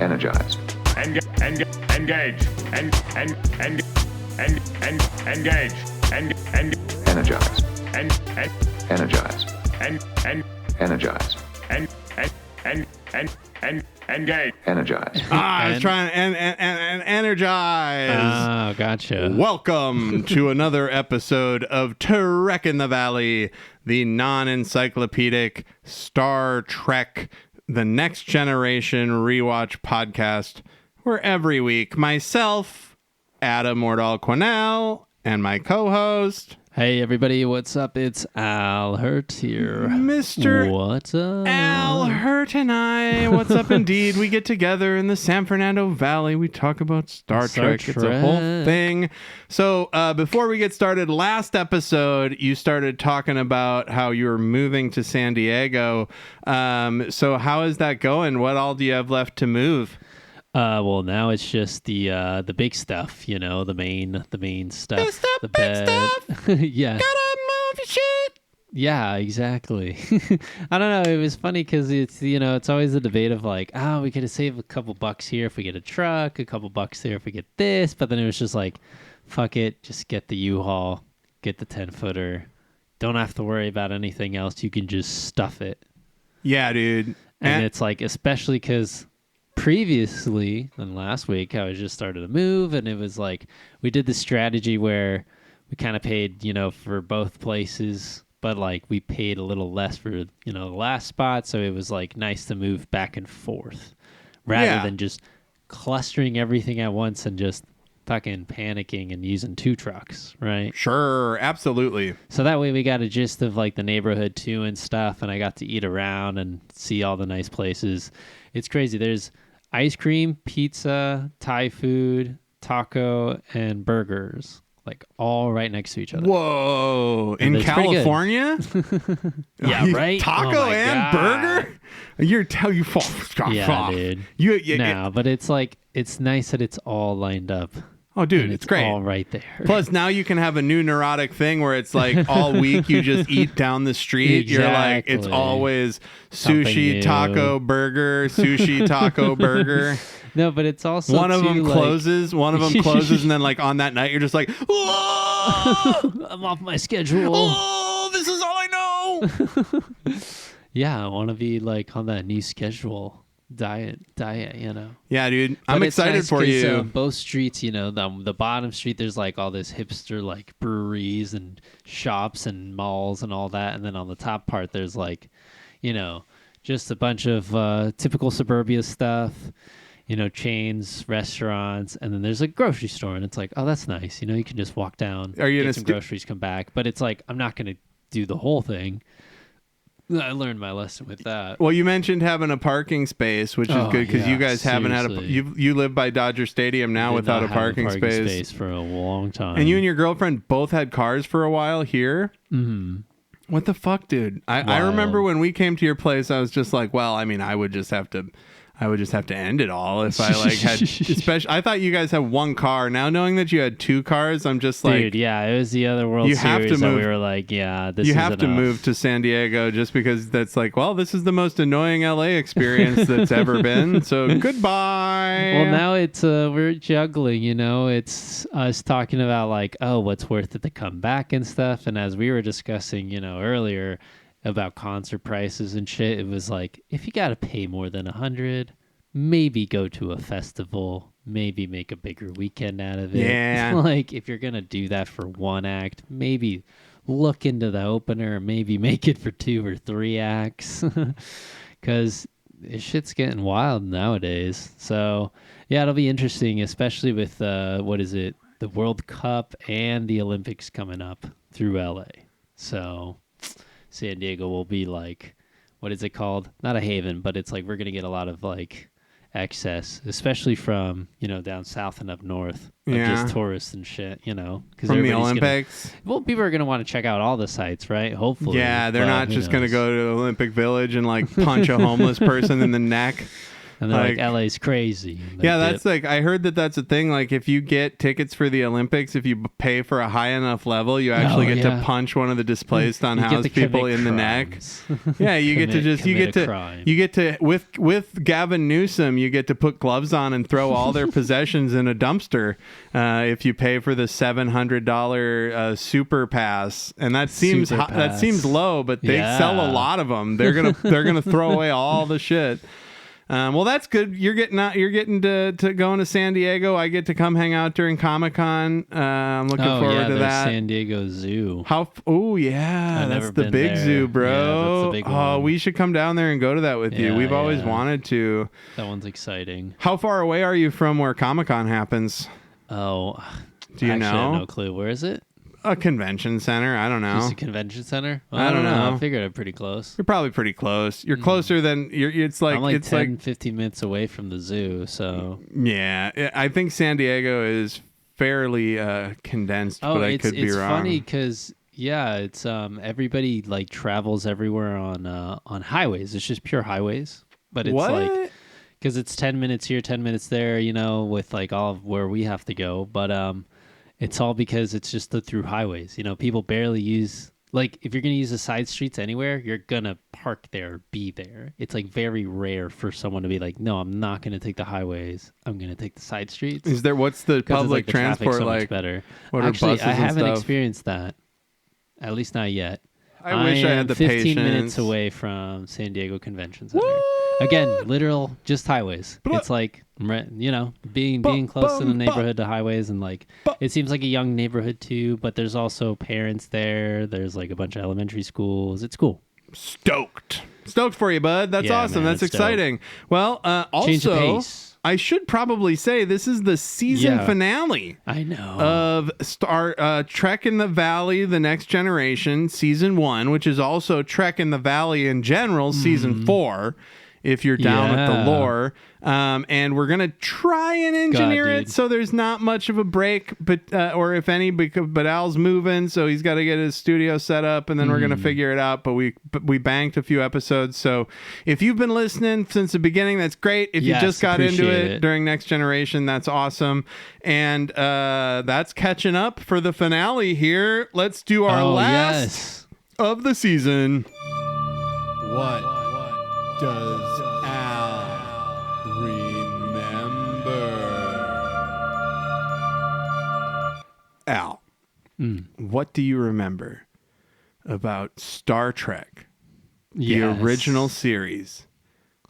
Energize. Engage. Engage. Energize. Energize. Energize. Engage. Energize. I was trying to energize. Oh, gotcha. Welcome to another episode of Trek in the Valley, the non-encyclopedic Star Trek, the Next Generation rewatch podcast, where every week myself, Adam Mordal Quinnell, and my co-host, Hey, everybody, what's up? It's Al Hurt here. Mr. What's up? Al Hurt and I. What's up indeed? We get together in the San Fernando Valley. We talk about Star Trek. It's a whole thing. So before we get started, last episode, you started talking about how you were moving to San Diego. So how is that going? What all do you have left to move? Well, now it's just the big stuff, you know, the main stuff. The big stuff. Yeah. Gotta move your shit. Yeah, exactly. I don't know. It was funny because it's always a debate of like, we could save a couple bucks here if we get a truck, a couple bucks there if we get this. But then it was just like, fuck it. Just get the U-Haul, get the 10-footer. Don't have to worry about anything else. You can just stuff it. Yeah, dude. And it's like, especially because previously than last week, I was just started to move, and it was like we did this strategy where we kind of paid, for both places, but like we paid a little less for, the last spot. So it was like nice to move back and forth rather than just clustering everything at once and just fucking panicking and using two trucks, right? Sure, absolutely. So that way we got a gist of like the neighborhood too and stuff, and I got to eat around and see all the nice places. It's crazy. There's ice cream, pizza, Thai food, taco, and burgers, like all right next to each other. Whoa! In California? Yeah, right? Taco and burger? You Yeah, dude. But it's like, it's nice that it's all lined up. Oh, dude, it's great. All right there. Plus, now you can have a new neurotic thing where it's like all week you just eat down the street. Exactly. You're like, it's always sushi, taco, burger, sushi, taco, burger. No, but it's also one of them closes, and then like on that night you're just like, whoa! I'm off my schedule. Oh, this is all I know. Yeah, I want to be like on that new schedule. Diet, Yeah, dude. I'm excited for you. Both streets, the bottom street, there's like all this hipster like breweries and shops and malls and all that. And then on the top part, there's like, just a bunch of typical suburbia stuff, chains, restaurants. And then there's a grocery store. And it's like, oh, that's nice. You can just walk down, get some groceries, come back. But it's like, I'm not going to do the whole thing. I learned my lesson with that. Well, you mentioned having a parking space, which is good because you guys haven't had you live by Dodger Stadium now without a parking space for a long time. And you and your girlfriend both had cars for a while here. Mm-hmm. What the fuck, dude? I remember when we came to your place, I was just like, well, I mean, I would just have to end it all if I like had. Especially, I thought you guys had one car. Now knowing that you had two cars, I'm just like, dude, yeah, it was the other World Series. Have to move. We were like, yeah, this. You is have to move to San Diego just because that's like, well, this is the most annoying LA experience that's ever been. So goodbye. Well, now it's we're juggling. It's us talking about like, oh, what's worth it to come back and stuff. And as we were discussing, earlier about concert prices and shit, it was like, if you got to pay more than $100, maybe go to a festival, maybe make a bigger weekend out of it. Yeah. Like, if you're going to do that for one act, maybe look into the opener, maybe make it for 2 or 3 acts. Because this shit's getting wild nowadays. So, yeah, it'll be interesting, especially with, the World Cup and the Olympics coming up through LA. So San Diego will be like, what is it called? Not a haven, but it's like we're going to get a lot of like excess, especially from, down south and up north. Just tourists and shit, From the Olympics? People are going to want to check out all the sites, right? Hopefully. Yeah, they're not just going to go to Olympic Village and like punch a homeless person in the neck. And they're like LA's crazy. Yeah, that's like, I heard that's a thing. Like, if you get tickets for the Olympics, if you pay for a high enough level, you actually get to punch one of the displaced unhoused people in the neck. Yeah, you get to with Gavin Newsom, you get to put gloves on and throw all their possessions in a dumpster if you pay for the $700 super pass. And that seems low, but they sell a lot of them. They're gonna throw away all the shit. Well, that's good. You're getting to going to San Diego. I get to come hang out during Comic-Con. I'm looking forward to that. San Diego Zoo. Oh yeah, that's the big zoo, bro. Yeah, that's the big one. We should come down there and go to that with you. We've always wanted to. That one's exciting. How far away are you from where Comic-Con happens? Oh, do you know? I have no clue. Where is it? A convention center. I don't know. Just a convention center? Well, I don't know. I figured I'm pretty close. You're probably pretty close. You're closer than it's like. I'm like it's 10, 15 minutes away from the zoo. So yeah, I think San Diego is fairly condensed, but I could be wrong. It's funny because it's everybody like travels everywhere on highways. It's just pure highways, but it's like because it's 10 minutes here, 10 minutes there. With like all of where we have to go, but it's all because it's just the through highways. People barely use, like, if you're going to use the side streets anywhere, you're going to park there, be there. It's like very rare for someone to be like, no, I'm not going to take the highways. I'm going to take the side streets. What's the public the transport so like? Much better. What Actually, are buses I haven't and stuff? Experienced that. At least not yet. I wish I had the 15 patience. minutes away from San Diego Convention Center. Again, literal, just highways. It's like, being close to the neighborhood to highways, and like, it seems like a young neighborhood too, but there's also parents there. There's like a bunch of elementary schools. It's cool. Stoked for you, bud. That's awesome. Man, that's exciting. Dope. Well, Change the also, pace. I should probably say this is the season finale. I know. Of Star Trek in the Valley: The Next Generation, season 1, which is also Trek in the Valley in general, season 4. If you're down with the lore, and we're gonna try and engineer it so there's not much of a break, but or if any, but Al's moving, so he's got to get his studio set up, and then we're gonna figure it out. But we banked a few episodes, so if you've been listening since the beginning, that's great. If you just got into it during Next Generation, that's awesome, and that's catching up for the finale here. Let's do our last of the season. What does Al remember? Al, what do you remember about Star Trek, the original series,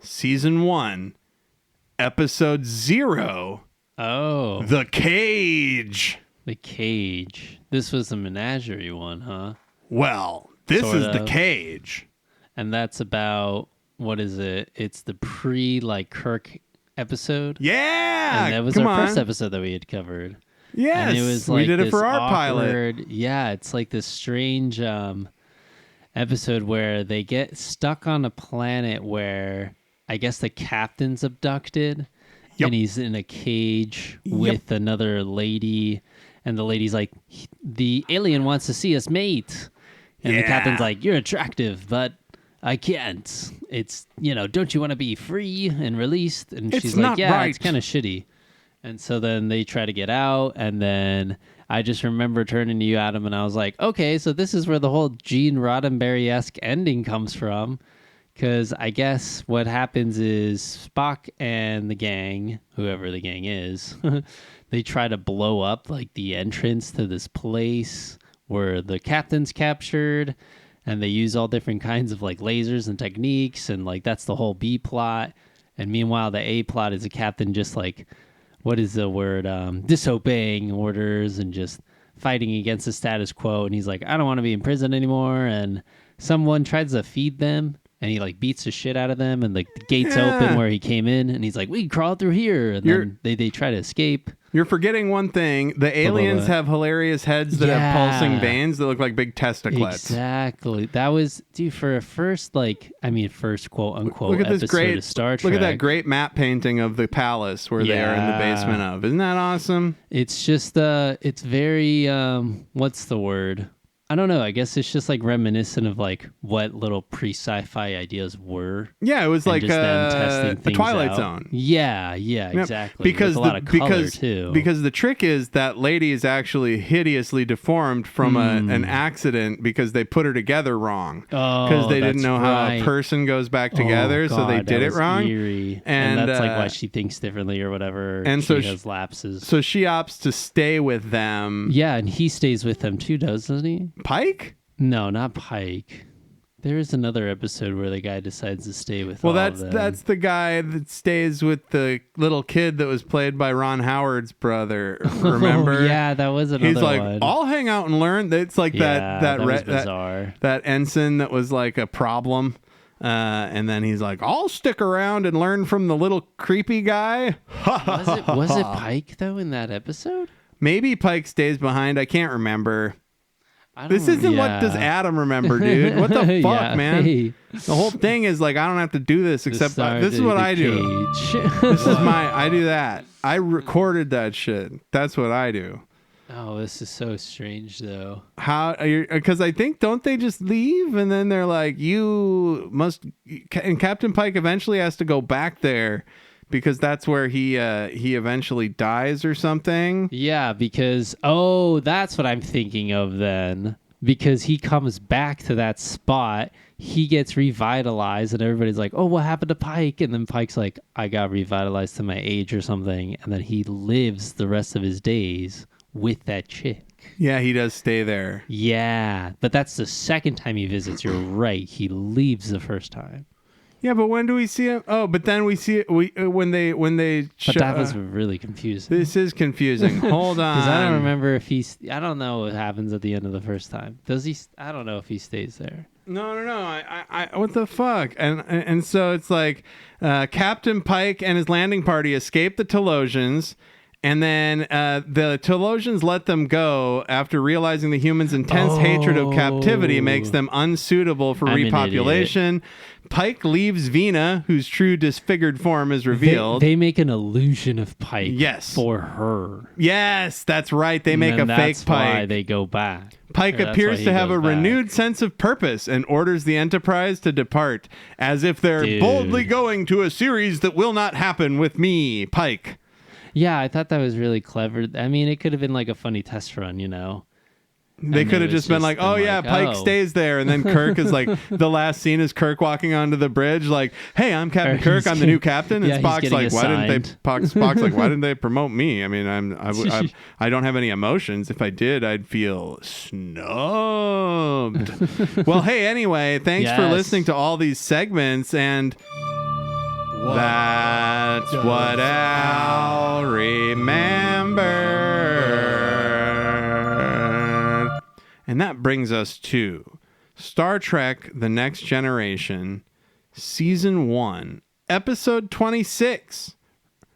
season 1, episode 0? Oh, The Cage. The Cage. This was the menagerie one, huh? Well, this is The Cage. And that's about, what is it? It's the Kirk episode. Yeah, and that was our first episode that we had covered. Yes, and it was like we did it for our awkward, pilot. Yeah, it's like this strange episode where they get stuck on a planet where I guess the captain's abducted, and he's in a cage with another lady, and the lady's like, the alien wants to see us mate, and the captain's like, you're attractive, but I can't. It's, don't you want to be free and released? And she's like, it's kind of shitty. And so then they try to get out. And then I just remember turning to you, Adam, and I was like, okay, so this is where the whole Gene Roddenberry-esque ending comes from. Because I guess what happens is Spock and the gang, whoever the gang is, they try to blow up like the entrance to this place where the captain's captured. And they use all different kinds of like lasers and techniques, and like that's the whole B plot. And meanwhile, the A plot is the captain just like, what is the word? Disobeying orders and just fighting against the status quo. And he's like, I don't want to be in prison anymore. And someone tries to feed them, and he like beats the shit out of them. And like the gates open where he came in, and he's like, we can crawl through here. And then they try to escape. You're forgetting one thing. The aliens have hilarious heads that have pulsing veins that look like big testicles. Exactly. That was, dude, for a first quote unquote episode of Star Trek. Look at that great map painting of the palace where they are in the basement of. Isn't that awesome? It's just, it's very, what's the word? I don't know. I guess it's just like reminiscent of like what little pre-sci-fi ideas were. Yeah, it was like just them testing the things Twilight out. Zone. Yeah, exactly. Because with a lot of color too. Because the trick is that lady is actually hideously deformed from an accident because they put her together wrong. Because they didn't know how a person goes back together, so they did it wrong. Eerie. And that's like why she thinks differently or whatever. And she has lapses. So she opts to stay with them. Yeah, and he stays with them too, doesn't he? Pike? No, not Pike. There is another episode where the guy decides to stay with. Well, all of them. that's the guy that stays with the little kid that was played by Ron Howard's brother. Remember? Yeah, that was another one. He's like, I'll hang out and learn. It's like that was bizarre. That ensign that was like a problem. And then he's like, I'll stick around and learn from the little creepy guy. was it Pike though in that episode? Maybe Pike stays behind. I can't remember. This isn't what does Adam remember, dude? What the fuck, man? Hey. The whole thing is like, I don't have to do this except this is what I do. This is I do that. I recorded that shit. That's what I do. Oh, this is so strange though. How? Because I think, don't they just leave and then they're like, you must, and Captain Pike eventually has to go back there because that's where he eventually dies or something. Yeah, because that's what I'm thinking of then. Because he comes back to that spot, he gets revitalized, and everybody's like, "Oh, what happened to Pike?" And then Pike's like, "I got revitalized to my age or something," and then he lives the rest of his days with that chick. Yeah, he does stay there. Yeah, but that's the second time he visits. You're right. He leaves the first time. Yeah, but when do we see him? Oh, but then we see it when they. But that was really confusing. This is confusing. Hold on, because I don't remember if he's. I don't know what happens at the end of the first time. Does he? I don't know if he stays there. No. I what the fuck? And so it's like Captain Pike and his landing party escape the Telosians. And then the Telosians let them go after realizing the humans' intense hatred of captivity makes them unsuitable for repopulation. Pike leaves Vina, whose true disfigured form is revealed. They make an illusion of Pike yes. for her. Yes, that's right. They make a fake Pike. That's why they go back. Pike appears to have a renewed sense of purpose and orders the Enterprise to depart, as if they're boldly going to a series that will not happen with me, Pike. Yeah, I thought that was really clever. I mean, it could have been like a funny test run, you know? They could have just been like, oh, yeah, Pike stays there. And then Kirk is like, the last scene is Kirk walking onto the bridge like, hey, I'm Captain Kirk. I'm the new captain. And Spock's like, Spock's like, why didn't they promote me? I mean, I don't have any emotions. If I did, I'd feel snubbed. Well, hey, anyway, thanks for listening to all these segments. And that's what I'll remember. And that brings us to Star Trek The Next Generation, Season 1, Episode 26.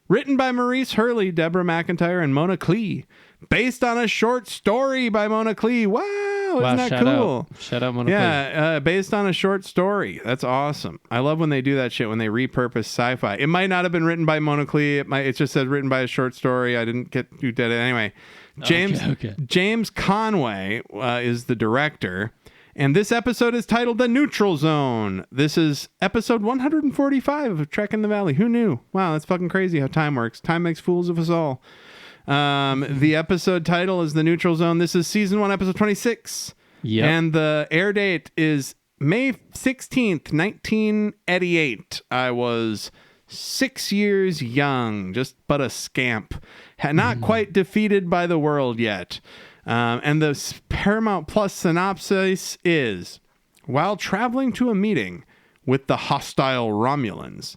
Written by Maurice Hurley, Deborah McIntyre, and Mona Clee. Based on a short story by Mona Clee. Wow, isn't that cool? Shout out Mona Clee. Yeah, based on a short story. That's awesome. I love when they do that shit, when they repurpose sci-fi. It might not have been written by Mona Clee. It just said written by a short story. I didn't get who did it. Anyway, James Conway is the director. And this episode is titled The Neutral Zone. This is episode 145 of Trek in the Valley. Who knew? Wow, that's fucking crazy how time works. Time makes fools of us all. The episode title is The Neutral Zone. This is season 1, episode 26. Yep. And the air date is May 16th, 1988. I was 6 years young, just but a scamp. Not quite defeated by the world yet. And the Paramount Plus synopsis is, while traveling to a meeting with the hostile Romulans,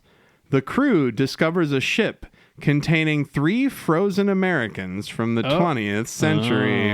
the crew discovers a ship containing 3 frozen Americans from the 20th century.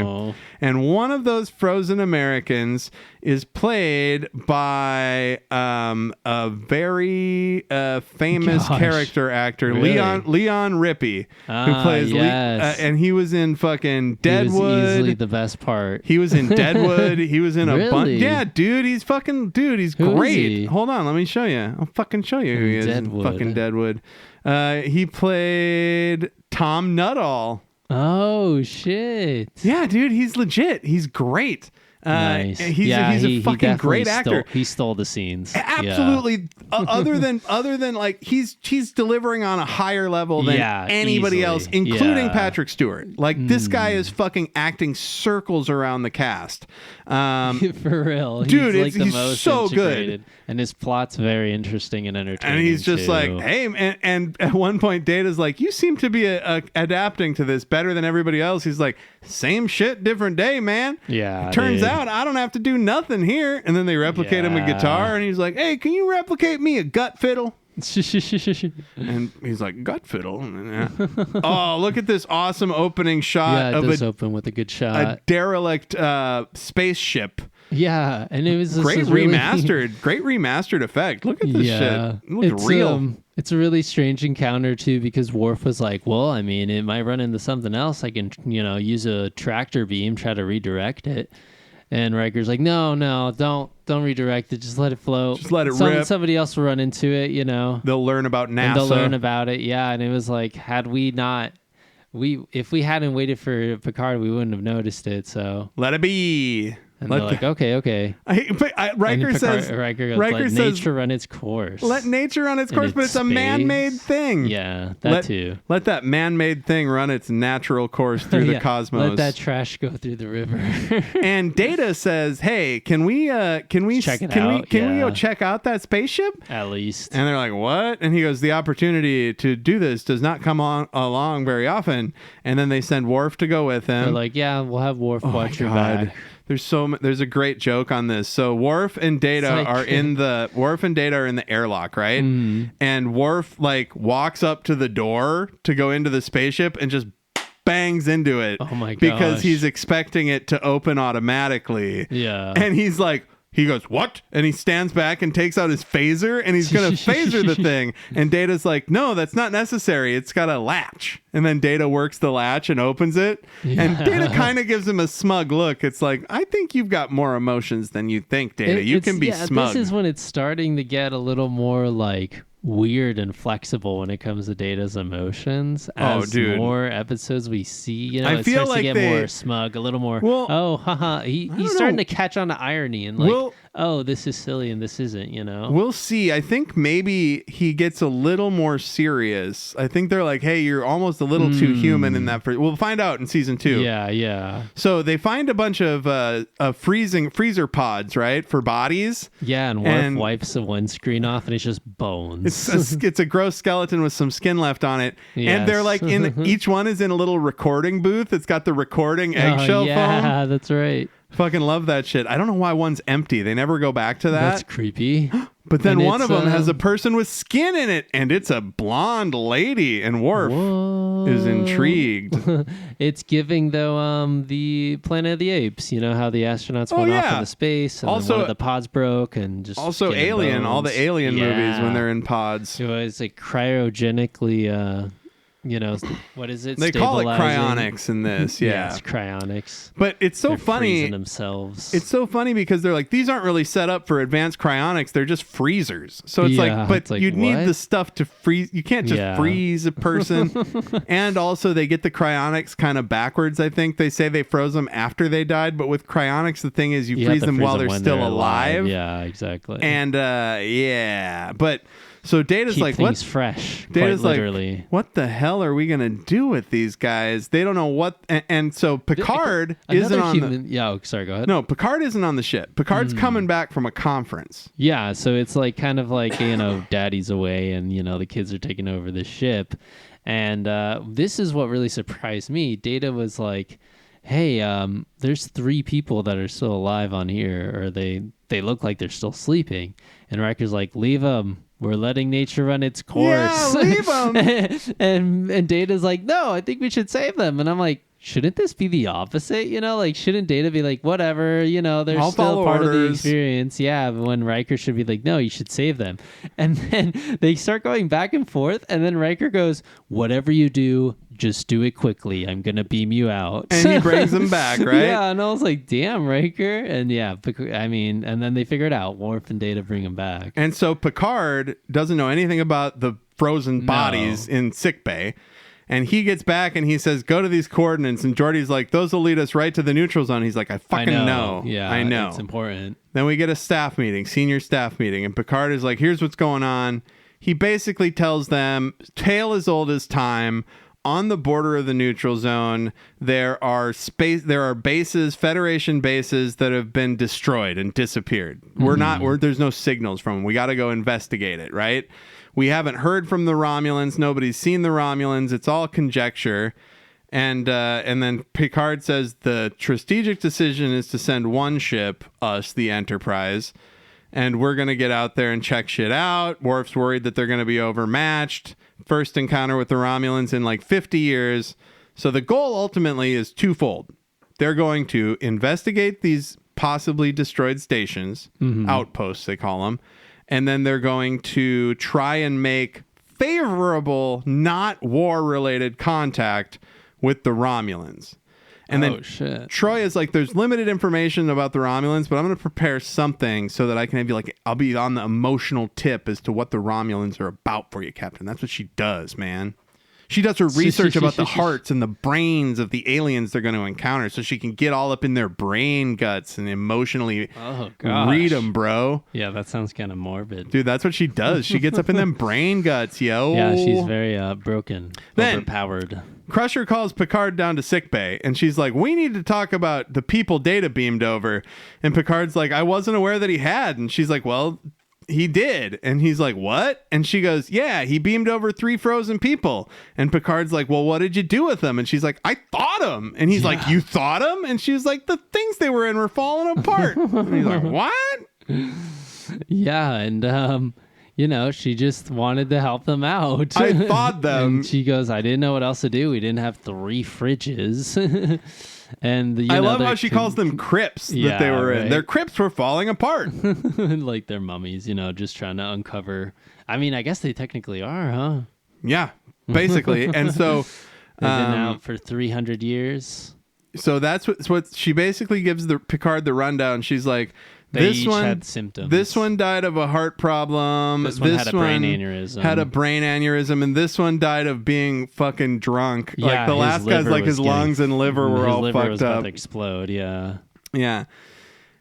And one of those frozen Americans is played by a very famous character actor, Leon Rippey, who plays and he was in fucking Deadwood. He was easily the best part. He was in Deadwood. He was in a bunch. Really? Yeah, dude, he's great. He? Hold on, let me show you. I'll fucking show you who he is in fucking Deadwood. He played Tom Nuttall. Oh, shit. Yeah, dude, he's legit. He's great. Nice. He's a fucking great actor. He stole the scenes. Absolutely. Other than like he's delivering on a higher level than anybody easily. else, including Patrick Stewart. Like this guy is fucking acting circles around the cast. For real, dude, he's like the he's most so integrated. good. And his plot's very interesting and entertaining. And he's just too. like, hey, and at one point, Data's like, you seem to be adapting to this better than everybody else. He's like, same shit, different day, man. Yeah. Turns out I don't have to do nothing here. And then they replicate him a guitar, and he's like, hey, can you replicate me a gut fiddle? And he's like, gut fiddle. Oh, look at this awesome opening shot of open with a good shot. a derelict spaceship. Yeah, and it was great remastered effect. Look at this shit. It looks real. It's a really strange encounter too, because Worf was like, well, I mean, it might run into something else. I can, use a tractor beam, try to redirect it. And Riker's like, no, don't redirect it. Just let it float. Just let it rip. Somebody else will run into it, They'll learn about NASA. And they'll learn about it, yeah. And it was like, if we hadn't waited for Picard, we wouldn't have noticed it. So let it be. And they're like, okay. Riker says, let nature run its course. Let nature run its course, but it's a man-made thing. Yeah, too. Let that man-made thing run its natural course through the cosmos. Let that trash go through the river. And Data says, "Hey, can we check it out? Can we go check out that spaceship at least?" And they're like, "What?" And he goes, "The opportunity to do this does not come along very often." And then they send Worf to go with him. They're like, "Yeah, we'll have Worf watch your back." There's a great joke on this. So Worf and Data are in the airlock, right? Mm. And Worf walks up to the door to go into the spaceship and just bangs into it. Oh my gosh. Because he's expecting it to open automatically. Yeah. And he's like, he goes, what? And he stands back and takes out his phaser and he's going to phaser the thing. And Data's like, no, that's not necessary. It's got a latch. And then Data works the latch and opens it. Yeah. And Data kind of gives him a smug look. It's like, I think you've got more emotions than you think, Data. You can be smug. This is when it's starting to get a little more weird and flexible when it comes to Data's emotions. As more episodes we see, I it feel starts to get more smug, a little more. Well, haha. He's starting to catch on to irony and this is silly and this isn't. We'll see. I think maybe he gets a little more serious. I think they're like, hey, you're almost a little too human in that. We'll find out in season 2. Yeah. So they find a bunch of freezer pods, right, for bodies. Yeah, and Worf wipes the windscreen off, and it's just bones. It's a gross skeleton with some skin left on it. Yes. And they're each one is in a little recording booth. It's got the recording eggshell foam. Yeah, that's right. Fucking love that shit. I don't know why one's empty. They never go back to that. That's creepy. But then one of them has a person with skin in it, and it's a blonde lady, and Worf is intrigued. It's giving, though, the Planet of the Apes. You know how the astronauts went off into space, and then one of the pods broke, and just also Alien, bones. all the Alien movies when they're in pods. It was cryogenically... what is it? They call it cryonics in this. Yeah, it's cryonics. But it's so they're funny. Freezing themselves. It's so funny because they're like, these aren't really set up for advanced cryonics. They're just freezers. So it's you'd need the stuff to freeze. You can't just freeze a person. And also they get the cryonics kind of backwards. I think they say they froze them after they died. But with cryonics, the thing is you freeze them while they're still alive. Yeah, exactly. And but... So Data's keep like, things fresh. Data's literally. Like, what the hell are we gonna do with these guys? They don't know what. And so Picard isn't on sorry, go ahead. No, Picard isn't on the ship. Picard's coming back from a conference. Yeah, so it's kind of like Daddy's away, and the kids are taking over the ship, and this is what really surprised me. Data was like, hey, there's 3 people that are still alive on here, or they look like they're still sleeping, and Riker's like, leave them. We're letting nature run its course. Yeah, leave them. and Data's like, no, I think we should save them. And I'm like, shouldn't this be the opposite? Shouldn't Data be like, whatever, they're still part of the experience. Yeah, but when Riker should be like, no, you should save them. And then they start going back and forth. And then Riker goes, whatever you do, just do it quickly. I'm going to beam you out. And he brings them back, right? Yeah, and I was like, damn, Riker. And and then they figure it out. Worf and Data bring him back. And so Picard doesn't know anything about the frozen bodies in sickbay. And he gets back and he says, go to these coordinates. And Geordi's like, those will lead us right to the neutral zone. He's like, I fucking know. Yeah, I know. It's important. Then we get a staff meeting, senior staff meeting. And Picard is like, here's what's going on. He basically tells them, tale as old as time. On the border of the neutral zone, there are bases, Federation bases that have been destroyed and disappeared. There's no signals from them. We got to go investigate it, right? We haven't heard from the Romulans. Nobody's seen the Romulans. It's all conjecture. And then Picard says the strategic decision is to send one ship, us, the Enterprise, and we're going to get out there and check shit out. Worf's worried that they're going to be overmatched. First encounter with the Romulans in like 50 years. So the goal ultimately is twofold. They're going to investigate these possibly destroyed stations, outposts they call them, and then they're going to try and make favorable, not war-related contact with the Romulans. And then Troy is like, there's limited information about the Romulans, but I'm going to prepare something so that I can have you like, I'll be on the emotional tip as to what the Romulans are about for you, Captain. That's what she does, man. She does her research about the hearts and the brains of the aliens they're going to encounter so she can get all up in their brain guts and emotionally read them, bro. Yeah, that sounds kind of morbid. Dude, that's what she does. She gets up in them brain guts, yo. Yeah, she's very broken, overpowered. Crusher calls Picard down to sickbay, and she's like, we need to talk about the people Data beamed over. And Picard's like, I wasn't aware that he had. And she's like, well, he did. And he's like, what? And she goes, yeah, he beamed over 3 frozen people. And Picard's like, well, what did you do with them? And she's like, I thought them. And he's like, you thought them? And she's like, the things they were in were falling apart. And he's like, what? Yeah, and she just wanted to help them out. I thought them. And she goes, I didn't know what else to do. We didn't have 3 fridges. And I love how she calls them crypts that they were in. Their crypts were falling apart. Like their mummies, just trying to uncover. I mean, I guess they technically are, huh? Yeah, basically. And so they've been out for 300 years. So that's what she basically gives the Picard the rundown. She's like, They each had symptoms. This one died of a heart problem. This one had a brain aneurysm. And this one died of being fucking drunk. Yeah, like the last guy's like his lungs and liver were all fucked up. His liver was about to explode, yeah. Yeah.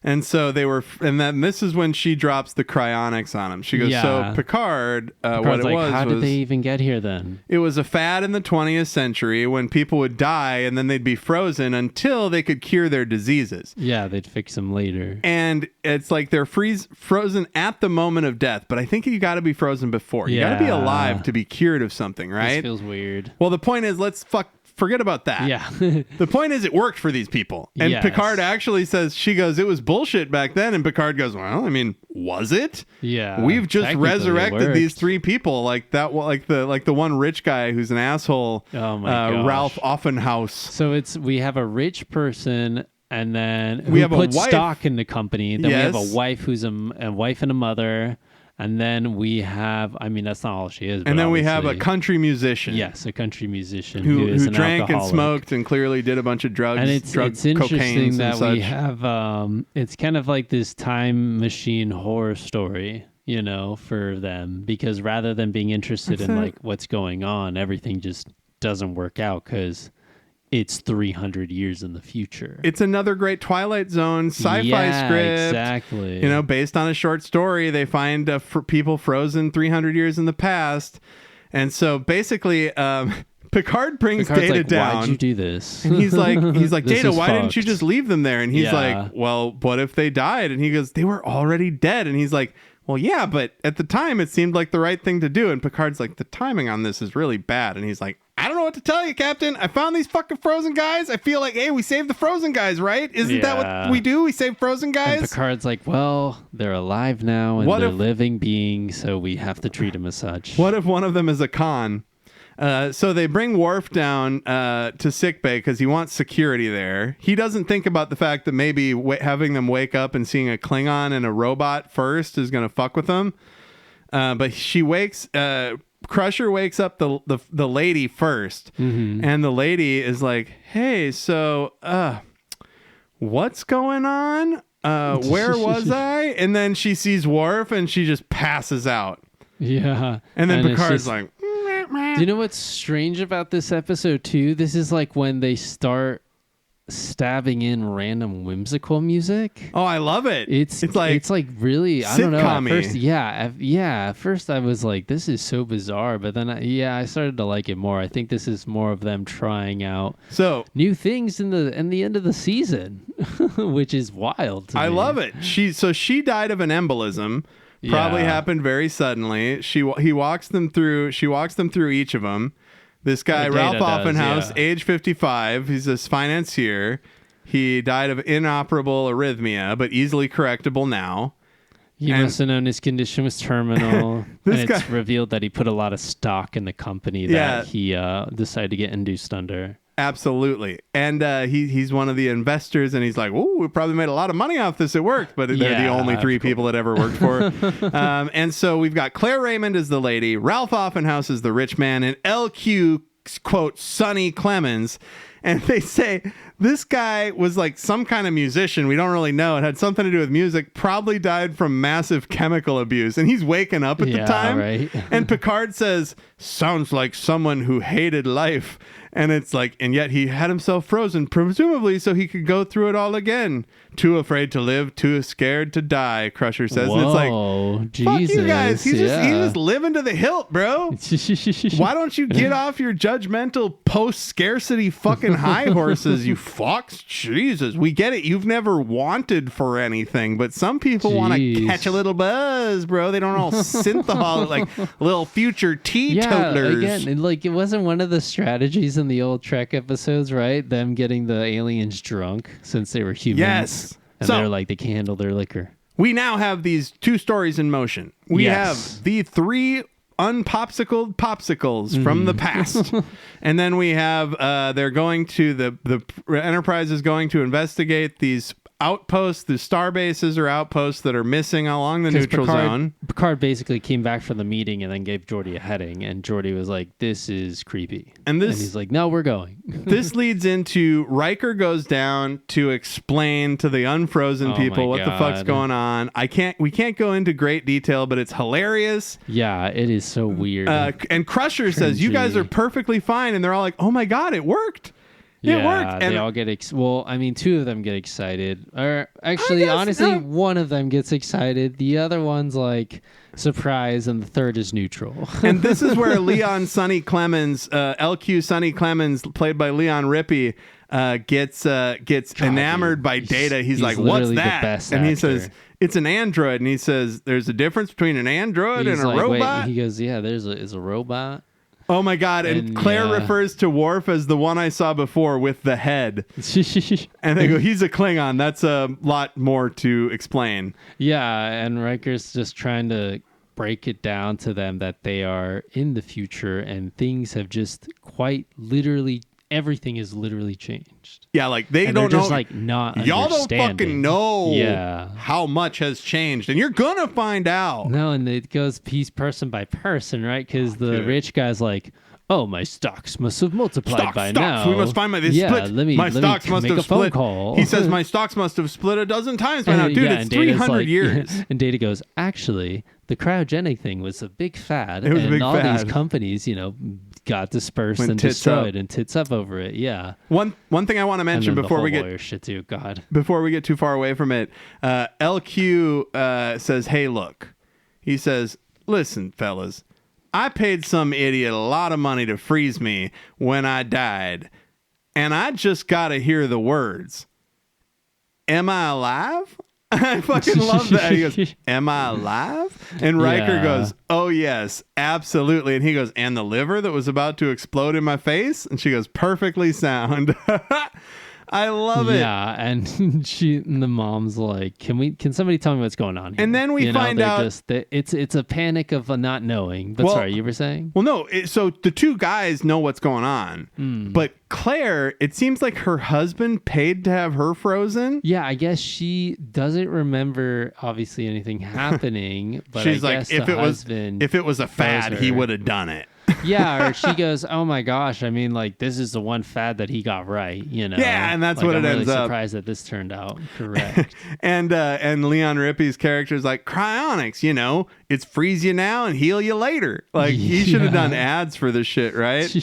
And so they were, and then this is when she drops the cryonics on him. She goes, so Picard, what it was, how did they even get here then? It was a fad in the 20th century when people would die and then they'd be frozen until they could cure their diseases. Yeah, they'd fix them later. And it's like they're frozen at the moment of death, but I think you got to be frozen before. You got to be alive to be cured of something, right? This feels weird. Well, the point is, forget about that. Yeah. The point is it worked for these people. And Picard actually says, she goes, it was bullshit back then. And Picard goes, well, I mean, was it? Yeah. We've just resurrected these 3 people like that, like the one rich guy who's an asshole. Oh my gosh. Ralph Offenhaus. So we have a rich person and then we have put a wife. Stock in the company. Then we have a wife who's a wife and a mother. And then we have, I mean, that's not all she is. And then we have a country musician. Yes, a country musician who is an drank alcoholic. and smoked and clearly did a bunch of drugs. And it's interesting that we have, it's kind of like this time machine horror story, for them. Because rather than being interested in like what's going on, everything just doesn't work out because it's 300 years in the future. It's another great Twilight Zone sci-fi script. Exactly. Based on a short story, they find people frozen 300 years in the past. And so basically, Picard brings Data like, down. Why'd you do this? And he's like, Data, why didn't you just leave them there? And he's like, well, what if they died? And he goes, they were already dead. And he's like, well, yeah, but at the time it seemed like the right thing to do. And Picard's like, the timing on this is really bad. And he's like, I don't know what to tell you, Captain. I found these fucking frozen guys. I feel like, hey, we saved the frozen guys, right? Isn't that what we do? We save frozen guys? And Picard's like, well, they're alive now and they're living beings, so we have to treat them as such. What if one of them is a con? So they bring Worf down to sickbay because he wants security there. He doesn't think about the fact that maybe having them wake up and seeing a Klingon and a robot first is going to fuck with them. But she wakes... Crusher wakes up the lady first, and the lady is like, hey, so what's going on? Where was I? And then she sees Worf and she just passes out. Yeah. And then Picard's like, Do you know what's strange about this episode too? This is like when they start stabbing in random whimsical music. Oh, I love it. It's like really, I don't know. At sitcom-y. first, at first I was like, this is so bizarre, but then I started to like it more. I think this is more of them trying out new things in the end of the season, which is wild to me. I love it. She died of an embolism. Probably happened very suddenly. She walks them through each of them. This guy, Ralph Offenhouse, age 55. He's a financier. He died of inoperable arrhythmia, but easily correctable now. He must have known his condition was terminal. And it's revealed that he put a lot of stock in the company that he decided to get induced under. Absolutely. And he's one of the investors, and he's like, "Oh, we probably made a lot of money off this. It worked." But they're the only three people that ever worked for. And so we've got Claire Raymond as the lady, Ralph Offenhouse as the rich man, and LQ, quote, Sonny Clemens. And they say this guy was like some kind of musician. We don't really know. It had something to do with music. Probably died from massive chemical abuse. And he's waking up at the time. Right. And Picard says, "Sounds like someone who hated life." And it's like, and yet he had himself frozen, presumably so he could go through it all again. Too afraid to live, too scared to die, Crusher says. Whoa, and it's like, fuck Jesus, you guys. He's just living to the hilt, bro. Why don't you get off your judgmental post-scarcity fucking high horses, you fucks? Jesus, we get it. You've never wanted for anything, but some people want to catch a little buzz, bro. They don't all synthaholic like little future teetotalers. Yeah, again, like it wasn't one of the strategies in the old Trek episodes, right? Them getting the aliens drunk since they were humans. Yes. And So they're like, they can't handle their liquor. we now have these two stories in motion. We have the three unpopsicled popsicles from the past. And then we have they're going to the Enterprise is going to investigate these outposts, the star bases or outposts that are missing along the neutral zone. Picard basically came back from the meeting and then gave Geordi a heading, and Geordi was like, "This is creepy." And he's like, "No, we're going." This leads into Riker goes down to explain to the unfrozen people what the fuck's going on. We can't go into great detail, but it's hilarious. Yeah, it is so weird. And Crusher says, "You guys are perfectly fine," and they're all like, "Oh my god, it worked." It worked. They all get two of them get excited. Or actually, honestly, one of them gets excited. The other one's like surprise, and the third is neutral. And this is where Leon Sonny Clemens, LQ Sonny Clemens, played by Leon Rippey, gets enamored by Data. He's like, "What's that?" And he says, "It's an android." And he says, "There's a difference between an android and a robot." He goes, "Yeah, it's a robot." Oh my god, and Claire refers to Worf as the one I saw before with the head. And they go, "He's a Klingon." That's a lot more to explain. Yeah, and Riker's just trying to break it down to them that they are in the future and things have just quite literally, everything is literally changed. Yeah, like they don't know. Just like not y'all don't understanding. fucking know how much has changed, and you're gonna find out. No, and it goes piece person by person, right? Because the rich guy's like, "Oh, my stocks must have multiplied by now. We must find my split. My stocks must have split." He says my stocks must have split a dozen times by now, dude. It's 300 years. And Data goes, "Actually, the cryogenic thing was a big fad, It was and a big all fad. these companies, got dispersed and tits destroyed up. and tits up over it." Yeah. One thing I want to mention before we get shit too. God. Before we get too far away from it, LQ says, "Hey, look," he says, "Listen, fellas, I paid some idiot a lot of money to freeze me when I died, and I just got to hear the words. Am I alive?" I fucking love that. He goes, "Am I alive?" And Riker goes, "Oh, yes, absolutely." And he goes, "And the liver that was about to explode in my face?" And she goes, "Perfectly sound." I love it. Yeah, and the mom's like, "Can somebody tell me what's going on here?" And then we find out it's a panic of not knowing. But sorry, you were saying? Well, no. So the two guys know what's going on, but Claire, it seems like her husband paid to have her frozen. Yeah, I guess she doesn't remember obviously anything happening. But she's I like, guess if it was a fad, he would have done it. Yeah, or she goes, "Oh my gosh, I mean, like this is the one fad that he got right, you know." Yeah, and that's like, what I'm it really ends up. surprised that this turned out correct. And Leon Rippey's character is like, cryonics, you know, it's freeze you now and heal you later. Like he should have done ads for this shit, right?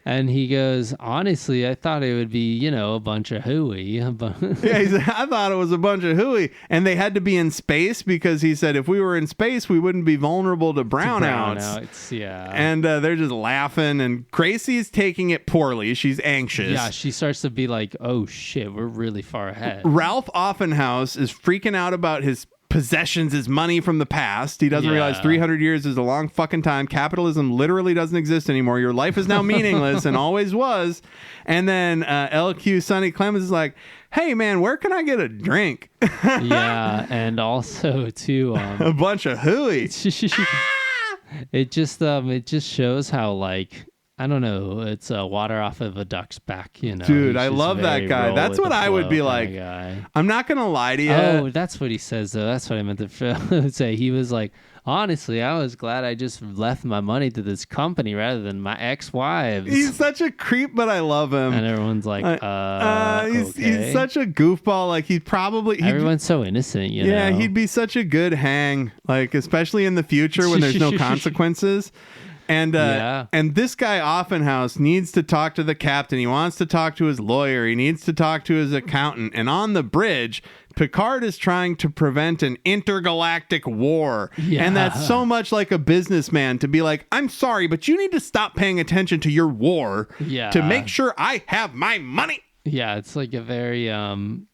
And he goes, honestly, I thought it would be, you know, a bunch of hooey. Yeah, he said, I thought it was a bunch of hooey. And they had to be in space because he said if we were in space, we wouldn't be vulnerable to brownouts. Yeah. And they're just laughing. And Gracie's taking it poorly. She's anxious. Yeah, she starts to be like, oh, shit, we're really far ahead. Ralph Offenhouse is freaking out about his possessions, his money from the past. He doesn't realize 300 years is a long fucking time. Capitalism literally doesn't exist anymore. Your life is now meaningless and always was. And then LQ Sonny Clemens is like, hey man, where can I get a drink? Yeah, and also too a bunch of hooey. It just shows how, like, I don't know, it's water off of a duck's back, you know. Dude, I love that guy. That's what I would be like. I'm not gonna lie to you. Oh, that's what he says though. That's what I meant to say. He was like, honestly, I was glad I just left my money to this company rather than my ex-wives. He's such a creep, but I love him. And everyone's like, he's such a goofball. Like everyone's so innocent, you know. Yeah, he'd be such a good hang, like especially in the future when there's no consequences. And and this guy Offenhouse needs to talk to the captain. He wants to talk to his lawyer. He needs to talk to his accountant. And on the bridge, Picard is trying to prevent an intergalactic war. Yeah. And that's so much like a businessman to be like, I'm sorry, but you need to stop paying attention to your war to make sure I have my money. Yeah, it's like a very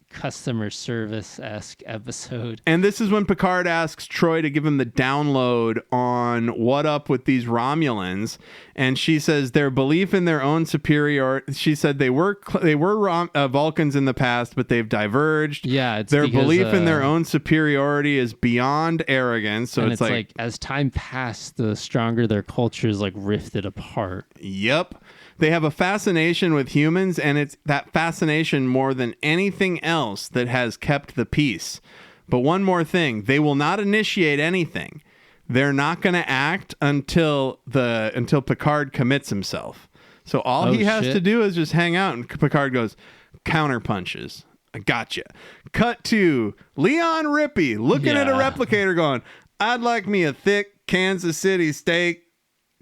customer service-esque episode. And this is when Picard asks Troy to give him the download on what up with these Romulans, and she says their belief in their own superiority. She said they were Vulcans in the past, but they've diverged. Yeah, it's their because, belief in their own superiority is beyond arrogance. So it's like as time passed, the stronger their culture is like rifted apart. Yep. They have a fascination with humans, and it's that fascination more than anything else that has kept the peace. But one more thing, they will not initiate anything. They're not going to act until Picard commits himself. So all he has to do is just hang out, and Picard goes, counter punches. I gotcha. Cut to Leon Rippey looking at a replicator going, I'd like me a thick Kansas City steak,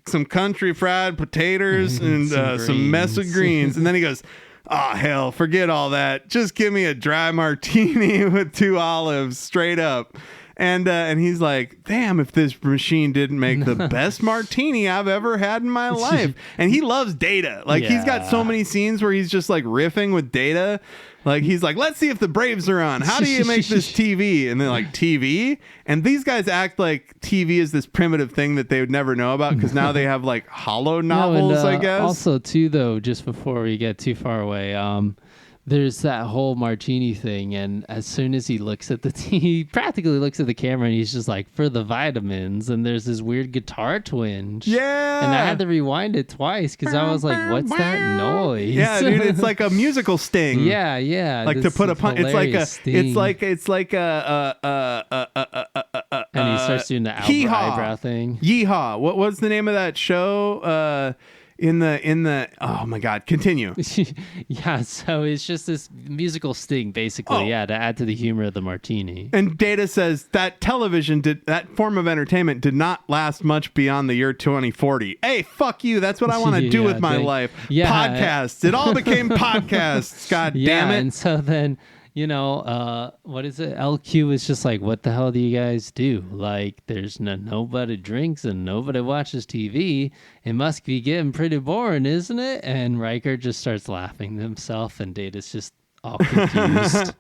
some country fried potatoes, and some mess of greens. And then he goes, oh, hell, forget all that. Just give me a dry martini with 2 olives straight up. And he's like, damn, if this machine didn't make the best martini I've ever had in my life. And he loves Data. Like, he's got so many scenes where he's just like riffing with Data. Like, he's like, let's see if the Braves are on. How do you make this TV? And they're like, TV? And these guys act like TV is this primitive thing that they would never know about because now they have, like, hollow novels, I guess. Also, too, though, just before we get too far away, there's that whole martini thing, and as soon as he looks at he practically looks at the camera and he's just like, for the vitamins, and there's this weird guitar twinge. Yeah. And I had to rewind it twice because I was like, what's that noise? Yeah, dude, it's like a musical sting. Yeah. Like to put a pun, it's like a sting. it's like a and he starts doing the eyebrow thing. Yeehaw. What's the name of that show? In the oh my god, continue. Yeah, so it's just this musical sting basically, to add to the humor of the martini. And Data says that that form of entertainment did not last much beyond the year 2040. Hey, fuck you, that's what I want to do with my life. Podcasts. It all became podcasts. God damn it. And so then, you know, what is it? LQ is just like, what the hell do you guys do? Like, there's nobody drinks and nobody watches TV. It must be getting pretty boring, isn't it? And Riker just starts laughing to himself, and Data's just all confused.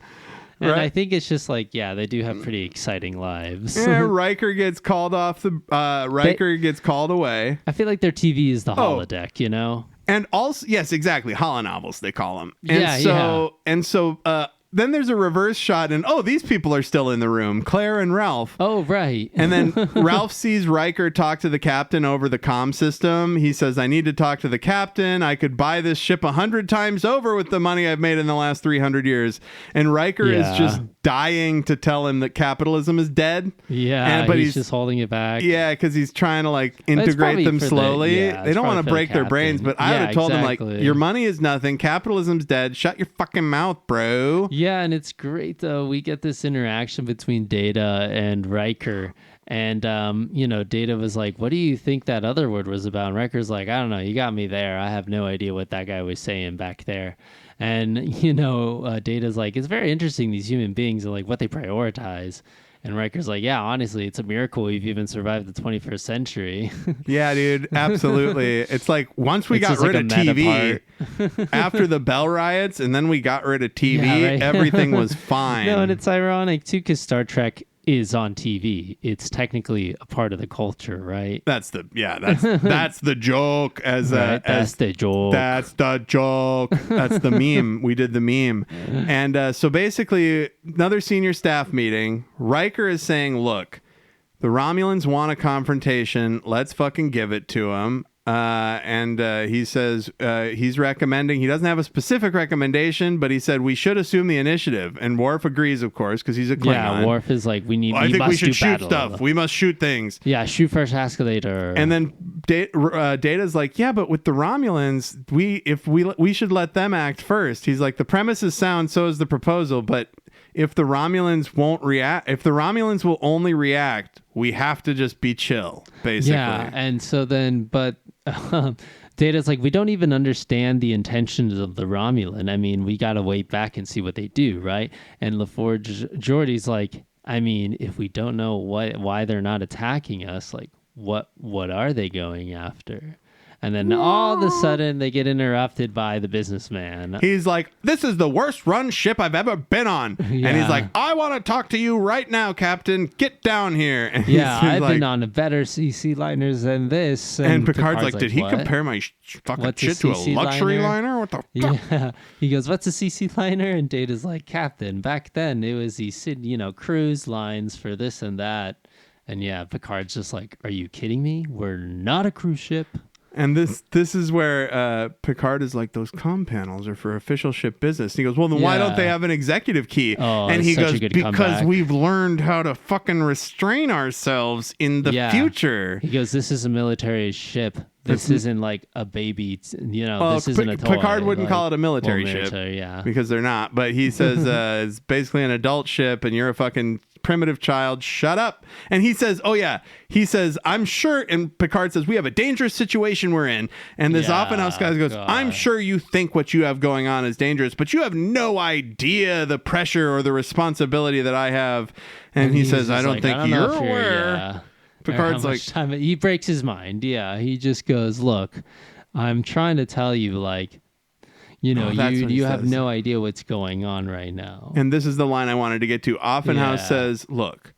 And I think it's just like, they do have pretty exciting lives. Yeah, Riker gets called off gets called away. I feel like their TV is the holodeck, you know? And also, yes, exactly. Holonovels, they call them. And so then there's a reverse shot, and these people are still in the room, Claire and Ralph. Oh, right. And then Ralph sees Riker talk to the captain over the comm system. He says, I need to talk to the captain. I could buy this ship 100 times over with the money I've made in the last 300 years. And Riker is just dying to tell him that capitalism is dead. Yeah, but he's just holding it back. Yeah, because he's trying to like integrate them slowly. They don't want to break their brains, but I would have told them, like, your money is nothing. Capitalism's dead. Shut your fucking mouth, bro. Yeah, and it's great, though. We get this interaction between Data and Riker. And, Data was like, what do you think that other word was about? And Riker's like, I don't know. You got me there. I have no idea what that guy was saying back there. And, Data's like, it's very interesting, these human beings and like what they prioritize. And Riker's like, yeah, honestly, it's a miracle we've even survived the 21st century. Yeah, dude, absolutely. It's like once we got rid of TV after the Bell riots, and then we got rid of TV, everything was fine. No, and it's ironic, too, because Star Trek is on TV. It's technically a part of the culture, right? That's the joke. That's the joke. That's the joke. That's the meme. We did the meme. And so basically, another senior staff meeting. Riker is saying, look, the Romulans want a confrontation. Let's fucking give it to them. And he says he's recommending, he doesn't have a specific recommendation, but he said we should assume the initiative. And Worf agrees, of course, because he's a Klingon. Yeah, Worf is like, I think we should shoot stuff. We must shoot things. Yeah, shoot first, escalator. And then Data's like, yeah, but with the Romulans, we should let them act first. He's like, the premise is sound, so is the proposal, but if the Romulans won't react, if the Romulans will only react, we have to just be chill, basically. Yeah, and so then, but Data's like, we don't even understand the intentions of the Romulan. I mean, we got to wait back and see what they do, right? And LaForge Geordi's like, I mean, if we don't know why they're not attacking us, like, what are they going after? And then all of a sudden, they get interrupted by the businessman. He's like, this is the worst run ship I've ever been on. Yeah. And he's like, I want to talk to you right now, Captain. Get down here. And I've been on a better CC liners than this. And Picard's like, did he compare my fucking shit to a luxury liner? What the fuck? Yeah. He goes, what's a CC liner? And Data's like, Captain, back then, it was these, cruise lines for this and that. And yeah, Picard's just like, are you kidding me? We're not a cruise ship. And this is where Picard is like, those comm panels are for official ship business. And he goes, well, then why don't they have an executive key? Oh, and he goes, because comeback. we've learned how to fucking restrain ourselves in the future. He goes, this is a military ship. This isn't like a baby, this isn't a toy. Picard wouldn't call it a military ship. Yeah. Because they're not. But he says it's basically an adult ship and you're a fucking primitive child. Shut up. And he says, I'm sure. And Picard says, we have a dangerous situation we're in. And this Offenhouse guy goes, I'm sure you think what you have going on is dangerous, but you have no idea the pressure or the responsibility that I have. And he says, I don't think you're aware. Picard's like, he breaks his mind. Yeah, he just goes, look, I'm trying to tell you, like, you have no idea what's going on right now. And this is the line I wanted to get to. Offenhouse says, look,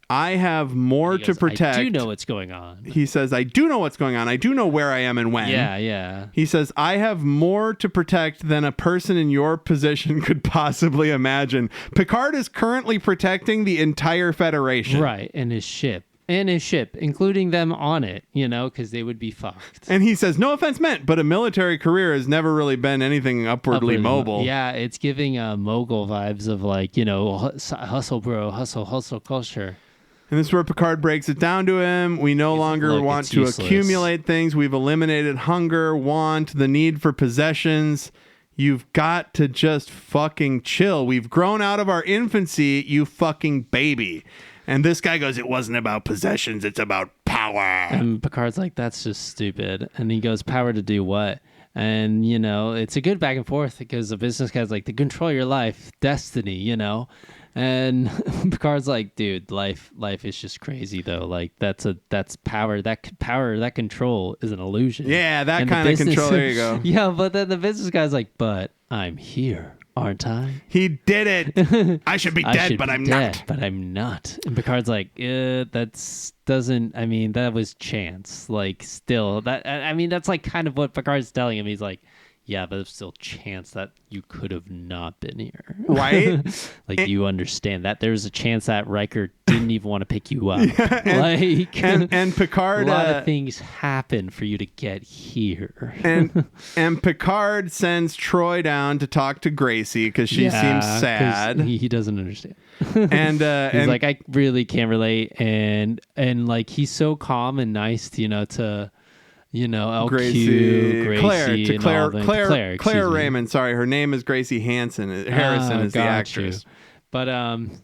I have more to protect. I do know what's going on. He says, I do know what's going on. I do know where I am and when. Yeah. He says, I have more to protect than a person in your position could possibly imagine. Picard is currently protecting the entire Federation. Right, and his ship. Including them on it, because they would be fucked. And he says, no offense meant, but a military career has never really been anything upwardly mobile. Yeah, it's giving mogul vibes of like, hustle, bro, hustle culture. And this is where Picard breaks it down to him. We no longer want to accumulate things. We've eliminated hunger, want, the need for possessions. You've got to just fucking chill. We've grown out of our infancy, you fucking baby. And this guy goes, it wasn't about possessions, it's about power. And Picard's like, that's just stupid. And he goes, power to do what? And, it's a good back and forth because the business guy's like, to control your life, destiny, And Picard's like, dude, life is just crazy though. Like that's power. That control is an illusion. Yeah, that kind of control. There you go. Yeah, but then the business guy's like, but I'm here. Aren't I? He did it. I should be dead, but I'm not. But I'm not. And Picard's like, that was chance. Like, still, that's like kind of what Picard's telling him. He's like, yeah, but there's still a chance that you could have not been here. Right? Like, you understand that there's a chance that Riker didn't even want to pick you up. And Picard, a lot of things happen for you to get here. and Picard sends Troy down to talk to Gracie because she seems sad. He doesn't understand. And he's like, I really can't relate. And like, he's so calm and nice to, LQ, Gracie, Claire Raymond. Sorry, her name is Gracie Harrison is the actress. But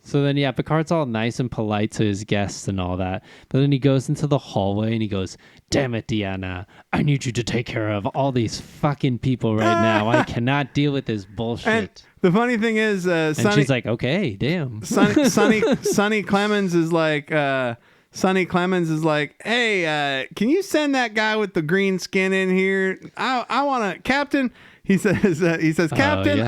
so then Picard's all nice and polite to his guests and all that. But then he goes into the hallway and he goes, "Damn it, Deanna, I need you to take care of all these fucking people right now. I cannot deal with this bullshit." And the funny thing is, and she's like, "Okay, damn." Sonny Clemens is like, "Hey, can you send that guy with the green skin in here? I want to, Captain." He says, "Captain."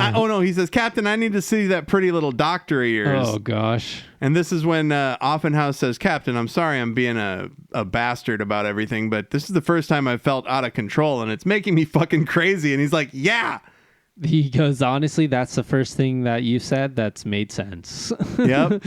He says, "Captain, I need to see that pretty little doctor of yours." Oh gosh. And this is when Offenhouse says, "Captain, I'm sorry I'm being a bastard about everything, but this is the first time I've felt out of control and it's making me fucking crazy." And he's like, "Yeah." He goes, "Honestly, that's the first thing that you said that's made sense." Yep.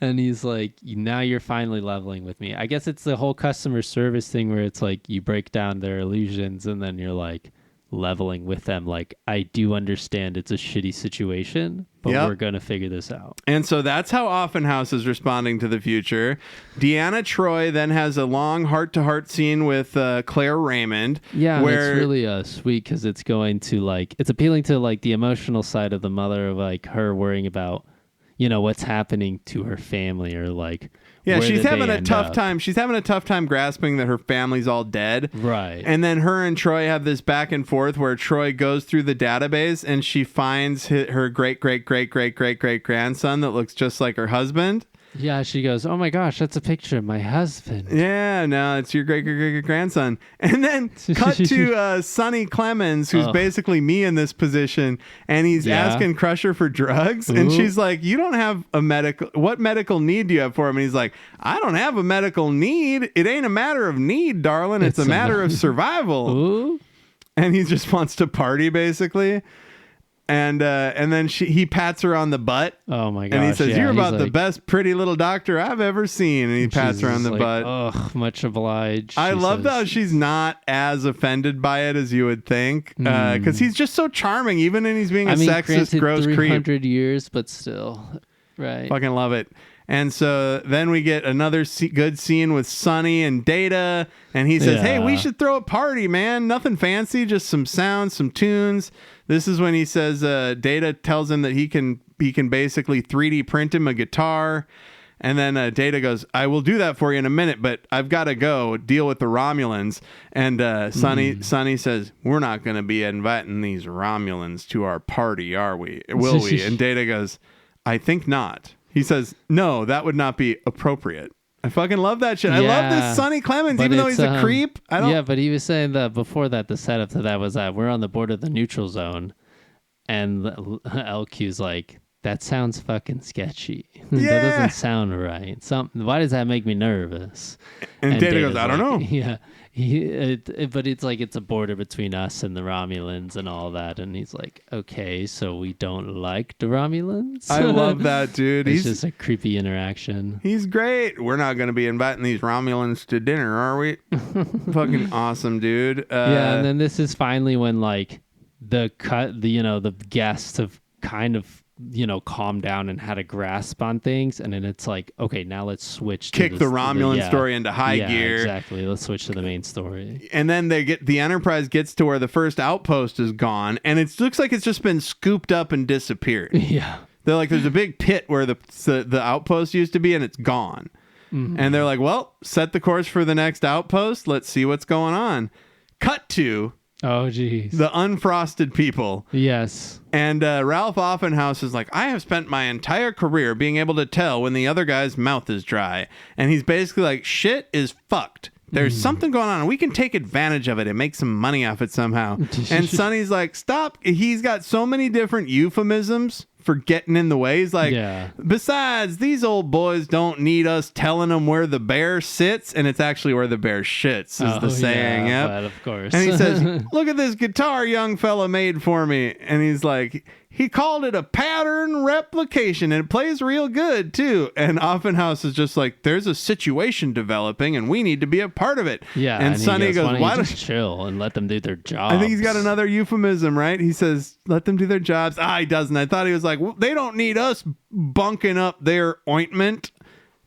And he's like, "Now you're finally leveling with me." I guess it's the whole customer service thing where it's like you break down their illusions and then you're like leveling with them. Like, I do understand it's a shitty situation, but we're going to figure this out. And so that's how Offenhouse is responding to the future. Deanna Troi then has a long heart-to-heart scene with Claire Raymond. Yeah, where it's really sweet because it's going to it's appealing to like the emotional side of the mother of like her worrying about, what's happening to her family or like, she's having a tough time. She's having a tough time grasping that her family's all dead. Right. And then her and Troy have this back and forth where Troy goes through the database and she finds her great-great-great-great-great-great-grandson that looks just like her husband. Yeah, she goes, "Oh my gosh, that's a picture of my husband." Yeah, no, it's your great-great-great-grandson. And then cut to Sonny Clemens, who's basically me in this position, and he's asking Crusher for drugs. Ooh. And she's like, "You don't have what medical need do you have for him?" And he's like, "I don't have a medical need. It ain't a matter of need, darling. It's a matter of survival." Ooh. And he just wants to party, basically. And then he pats her on the butt. Oh my gosh! And he says, "You're about the best pretty little doctor I've ever seen." And he pats her on the butt. Oh, much obliged. I love how she's not as offended by it as you would think, because he's just so charming, even when he's being a sexist, gross 300 creep. years, but still, right? Fucking love it. And so then we get another good scene with Sonny and Data, and he says, "Hey, we should throw a party, man. Nothing fancy, just some sounds, some tunes." This is when he says, Data tells him that he can basically 3D print him a guitar. And then Data goes, "I will do that for you in a minute, but I've got to go deal with the Romulans." And Sonny says, "We're not going to be inviting these Romulans to our party, are we? Will we?" And Data goes, "I think not." He says, "No, that would not be appropriate." I fucking love that shit. I love this Sonny Clemens, even though he's a creep. Yeah, but he was saying that before that, the setup to that was that we're on the border of the neutral zone. And LQ's like, "That sounds fucking sketchy. That doesn't sound right. Why does that make me nervous?" And Data goes, "I don't know." Yeah. But it's like it's a border between us and the Romulans and all that. And he's like, "Okay, so we don't like the Romulans?" I love that, dude. It's just a creepy interaction. He's great. "We're not going to be inviting these Romulans to dinner, are we?" Fucking awesome, dude. And then this is finally when like the guests have kind of calmed down and had a grasp on things, and then it's like, okay, now let's switch to the Romulan story into high gear. Exactly. Let's switch to the main story. And then the Enterprise gets to where the first outpost is gone, and it looks like it's just been scooped up and disappeared. Yeah. They're like, there's a big pit where the outpost used to be, and it's gone. Mm-hmm. And they're like, "Well, set the course for the next outpost. Let's see what's going on." Cut to Oh, geez. the unfrosted people. Yes. And Ralph Offenhouse is like, "I have spent my entire career being able to tell when the other guy's mouth is dry." And he's basically like, shit is fucked. There's something going on, and we can take advantage of it and make some money off it somehow. And Sonny's like, "Stop." He's got so many different euphemisms for getting in the way. He's like, Yeah. besides, these old boys don't need us telling them where the bear sits, and it's actually where the bear shits, is the saying. Yeah, Yep. but of course. And he says, look at this guitar young fella made for me. And he's like, he called it a pattern replication, and it plays real good too. And Offenhouse is just like, there's a situation developing and we need to be a part of it. Yeah. And Sonny goes, why why don't don't you chill and let them do their job? I think he's got another euphemism, right? He says, let them do their jobs. He doesn't. I thought he was like, well, they don't need us bunking up their ointment.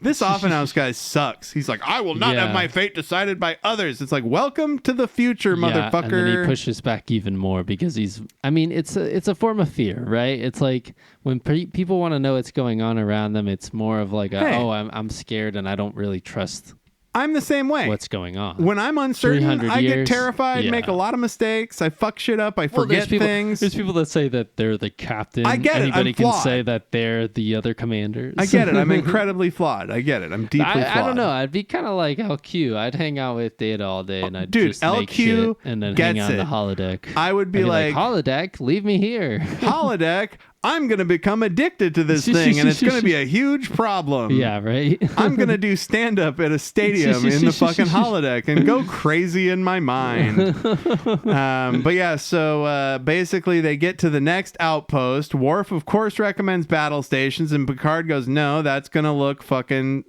This Offenhouse guy sucks. He's like, I will not have my fate decided by others. It's like, welcome to the future, motherfucker. And then he pushes back even more because it's a form of fear, right? It's like when people want to know what's going on around them, it's more of like, I'm scared and I don't really trust I'm the same way. what's going on. When I'm uncertain, I get terrified, yeah. make a lot of mistakes. I fuck shit up. I forget things. There's people that say that they're the captain. I get it. Anybody I'm can flawed. say that they're the other commanders. I get it. I'm incredibly flawed. I get it. I'm deeply flawed. I don't know. I'd be kind of like LQ. I'd hang out with Data all day and I'd just make LQ shit and then hang gets out on the it. holodeck. I would be like, holodeck, leave me here. holodeck, I'm going to become addicted to this thing, and it's going to be a huge problem. Yeah, right? I'm going to do stand-up at a stadium in the fucking holodeck and go crazy in my mind. But yeah, so basically they get to the next outpost. Worf, of course, recommends battle stations, and Picard goes, no, that's going to look fucking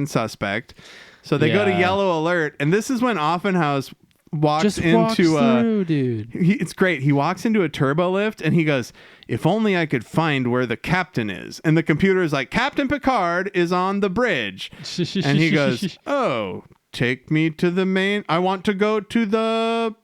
suspect. So they go to yellow alert, and this is when Offenhouse walks through, dude. It's great. He walks into a turbo lift and he goes, if only I could find where the captain is. And the computer is like, Captain Picard is on the bridge. And he goes, oh, take me to the main. I want to go to the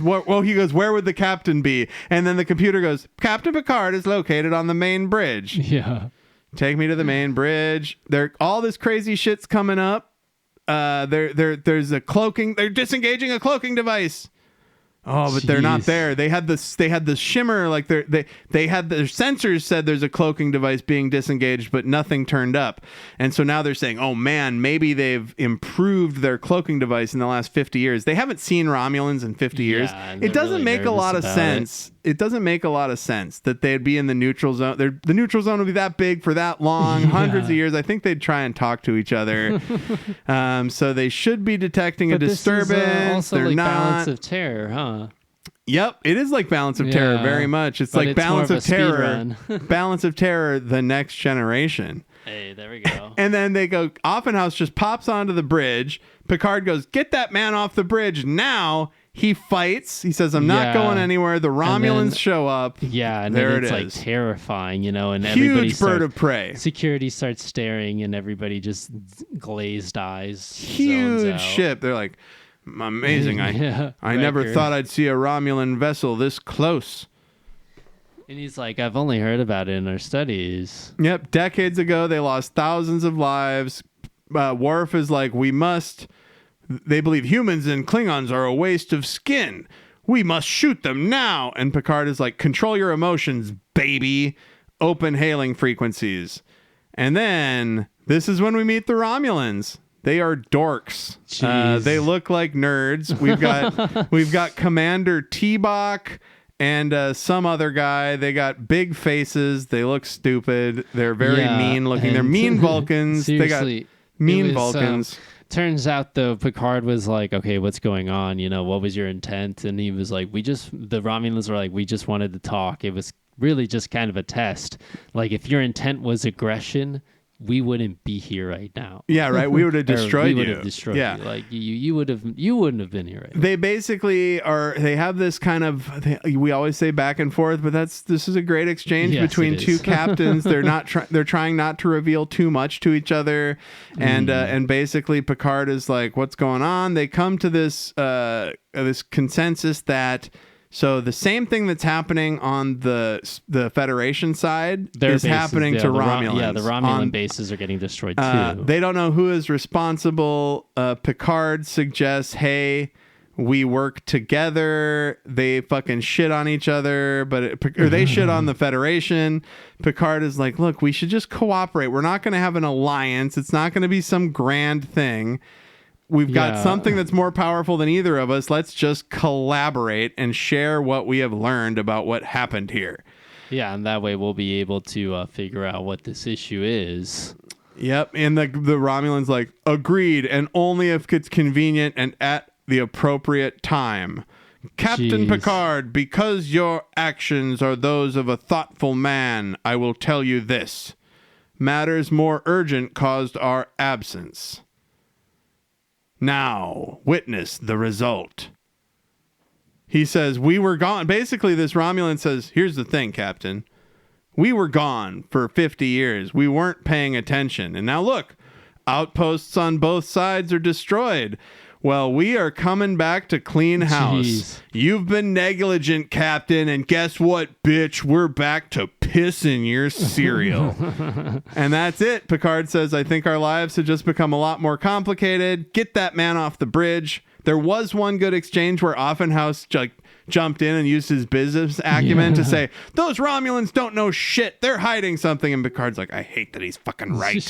well, he goes, where would the captain be? And then the computer goes, Captain Picard is located on the main bridge. Yeah. Take me to the main bridge. All this crazy shit's coming up. There's a cloaking. They're disengaging a cloaking device. Oh, but they're not there. They had the shimmer, like they had their sensors said there's a cloaking device being disengaged, but nothing turned up. And so now they're saying, oh man, maybe they've improved their cloaking device in the last 50 years. They haven't seen Romulans in 50 years. It doesn't really make a lot of sense. It doesn't make a lot of sense that they'd be in the neutral zone. The neutral zone would be that big for that long, hundreds of years. I think they'd try and talk to each other. So they should be detecting a disturbance. This is, also they're like not. Balance of Terror, huh? Yep, it is like Balance of Terror very much. It's like Balance of Terror. Balance of Terror, the next generation. Hey, there we go. And then they go, Offenhouse just pops onto the bridge. Picard goes, get that man off the bridge now. He fights. He says, I'm not going anywhere. The Romulans show up. Yeah, and there then it's it like is. terrifying, and Huge bird of prey. Security starts staring, and everybody just glazed eyes. Huge ship. They're like, amazing. I never thought I'd see a Romulan vessel this close. And he's like, I've only heard about it in our studies. Yep. Decades ago, they lost thousands of lives. Worf is like, they believe humans and Klingons are a waste of skin. We must shoot them now. And Picard is like, control your emotions, baby. Open hailing frequencies. And then this is when we meet the Romulans. They are dorks. They look like nerds. We've got Commander T-Bach and some other guy. They got big faces. They look stupid. They're very mean looking. They're mean Vulcans. They got mean Vulcans. Turns out though, Picard was like, okay, what's going on? What was your intent? And he was like, the Romulans were like, we just wanted to talk. It was really just kind of a test. Like if your intent was aggression, we wouldn't be here right now. Yeah, right. We would have destroyed you. We would have destroyed you. Like you wouldn't have been here right now. They basically they have this kind of, we always say back and forth, but this is a great exchange between two captains. They're trying not to reveal too much to each other. And basically Picard is like, what's going on? They come to this consensus that, so the same thing that's happening on the Federation side is happening to Romulans. The Romulan bases are getting destroyed too. They don't know who is responsible. Picard suggests, hey, we work together. They fucking shit on each other, or they shit on the Federation. Picard is like, look, we should just cooperate. We're not going to have an alliance. It's not going to be some grand thing. we've got Yeah. something that's more powerful than either of us. Let's just collaborate and share what we have learned about what happened here. Yeah, and that way we'll be able to figure out what this issue is. Yep. And the Romulans like, agreed, and only if it's convenient and at the appropriate time. Captain Jeez. Picard, because your actions are those of a thoughtful man, I will tell you this. Matters more urgent caused our absence. Now, witness the result. He says, we were gone. Basically, this Romulan says, here's the thing, Captain. We were gone for 50 years. We weren't paying attention. And now look, outposts on both sides are destroyed. Well, we are coming back to clean house. Jeez. You've been negligent, Captain, and guess what, bitch? We're back to piss in your cereal. And that's it. Picard says, I think our lives have just become a lot more complicated. Get that man off the bridge. There was one good exchange where Offenhouse jumped in and used his business acumen to say, those Romulans don't know shit. They're hiding something. And Picard's like, I hate that he's fucking right.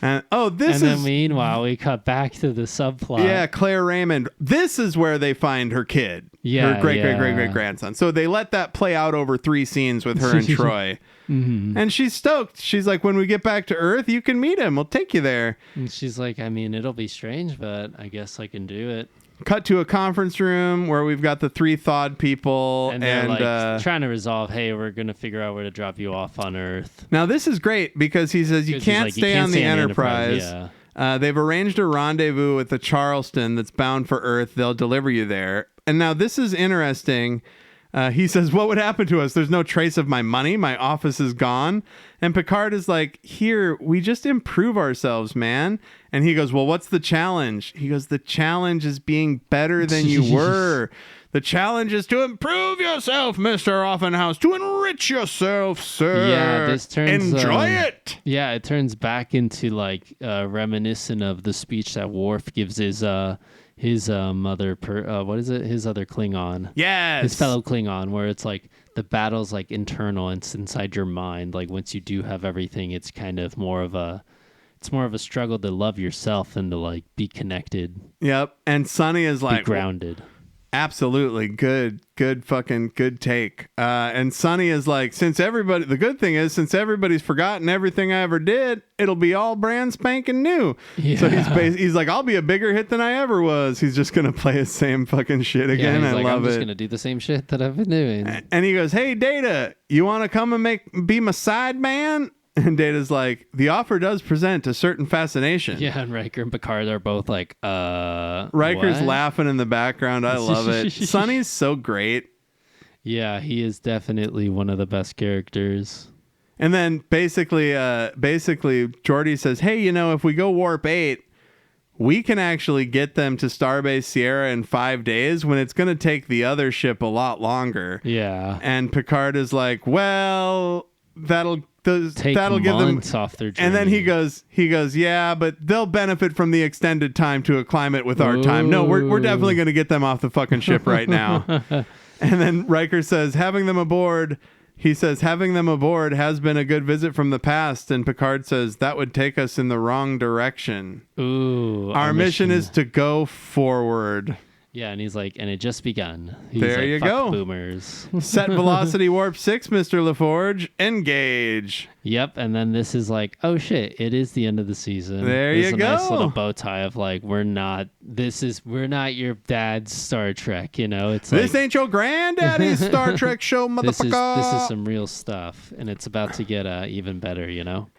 And then meanwhile, we cut back to the subplot. Yeah, Claire Raymond. This is where they find her kid. Yeah, her great grandson. So they let that play out over 3 scenes with her and Troy. Mm-hmm. And she's stoked. She's like, when we get back to Earth, you can meet him. We'll take you there. And she's like, I mean, it'll be strange, but I guess I can do it. Cut to a conference room where we've got the 3 thawed people. And they're like trying to resolve, hey, we're going to figure out where to drop you off on Earth. Now, this is great because he says you can't stay on the Enterprise. Yeah. They've arranged a rendezvous with the Charleston that's bound for Earth. They'll deliver you there. And now this is interesting. He says, what would happen to us? There's no trace of my money. My office is gone. And Picard is like, here, we just improve ourselves, man. And he goes, well, what's the challenge? He goes, the challenge is being better than you were. The challenge is to improve yourself, Mr. Offenhouse, to enrich yourself, sir. Yeah, this turns... Enjoy it. Yeah, it turns back into like reminiscent of the speech that Worf gives his other his other Klingon. Yes. His fellow Klingon, where it's like the battle's like internal, it's inside your mind. Like once you do have everything, it's kind of more of a struggle to love yourself and to like be connected. Yep. And Sonny is like, be grounded. Absolutely. Good take. And Sonny is like, the good thing is, since everybody's forgotten everything I ever did, it'll be all brand spanking new. Yeah. So he's like, I'll be a bigger hit than I ever was. He's just going to play his same fucking shit again. Yeah, I love it. I'm just going to do the same shit that I've been doing. And he goes, hey, Data, you want to come and be my side man? And Data's like, the offer does present a certain fascination. Yeah, and Riker and Picard are both like, Riker's what? laughing in the background. I love it. Sonny's so great. Yeah, he is definitely one of the best characters. And then basically, Geordi says, hey, if we go warp 8, we can actually get them to Starbase Sierra in 5 days when it's going to take the other ship a lot longer. Yeah. And Picard is like, well, that'll give them off their journey. And then he goes, yeah, but they'll benefit from the extended time to acclimate with our time. No, we're definitely going to get them off the fucking ship right now. And then Riker says, having them aboard has been a good visit from the past. And Picard says, that would take us in the wrong direction. Ooh. Our mission is to go forward. Yeah, and he's like, and it just begun. He's there like, you fuck go. Boomers. Set velocity warp 6, Mr. LaForge. Engage. Yep, and then this is like, oh shit, it is the end of the season. There There's you a go. Nice little bow tie of like, we're not your dad's Star Trek, It's this like, ain't your granddaddy's Star Trek show, motherfucker. This is some real stuff, and it's about to get even better,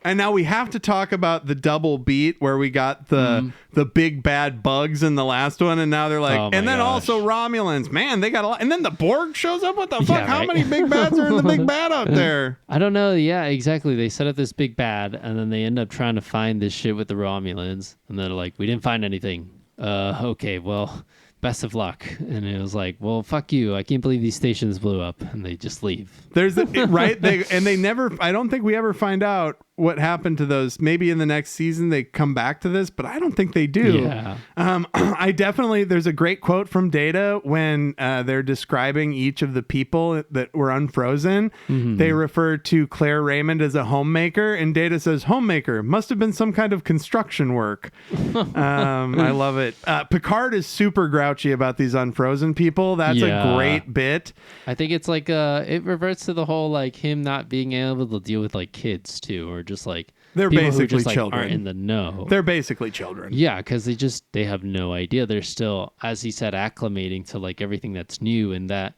And now we have to talk about the double beat where we got the big bad bugs in the last one, and now they're like, and then also Romulans. Man, they got a lot. And then the Borg shows up. What the fuck? Yeah, How right? many big bads are in the big bad out there? I don't know. Yeah, exactly. They set up this big bad, and then they end up trying to find this shit with the Romulans, and they're like, we didn't find anything. Okay, well, best of luck. And it was like, well, fuck you. I can't believe these stations blew up, and they just leave. There's right. They never. I don't think we ever find out what happened to those. Maybe in the next season they come back to this, but I don't think they do. Yeah. There's a great quote from Data when they're describing each of the people that were unfrozen. Mm-hmm. They refer to Claire Raymond as a homemaker, and Data says, homemaker must have been some kind of construction work. I love it. Picard is super grouchy about these unfrozen people. That's a great bit. I think it's like it reverts to the whole like him not being able to deal with like kids too, or just like they're people basically who just, like, children. aren't in the know. They're basically children. Yeah, because they have no idea. They're still, as he said, acclimating to like everything that's new, and that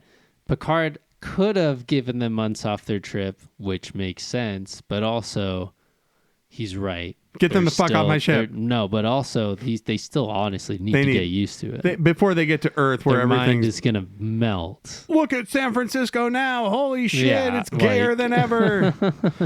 Picard could have given them months off their trip, which makes sense, but also he's right. Get them the fuck off my ship. No, but also they still honestly need to get used to it. Before they get to Earth, where their everything mind is gonna melt. Look at San Francisco now. Holy shit, it's gayer than ever.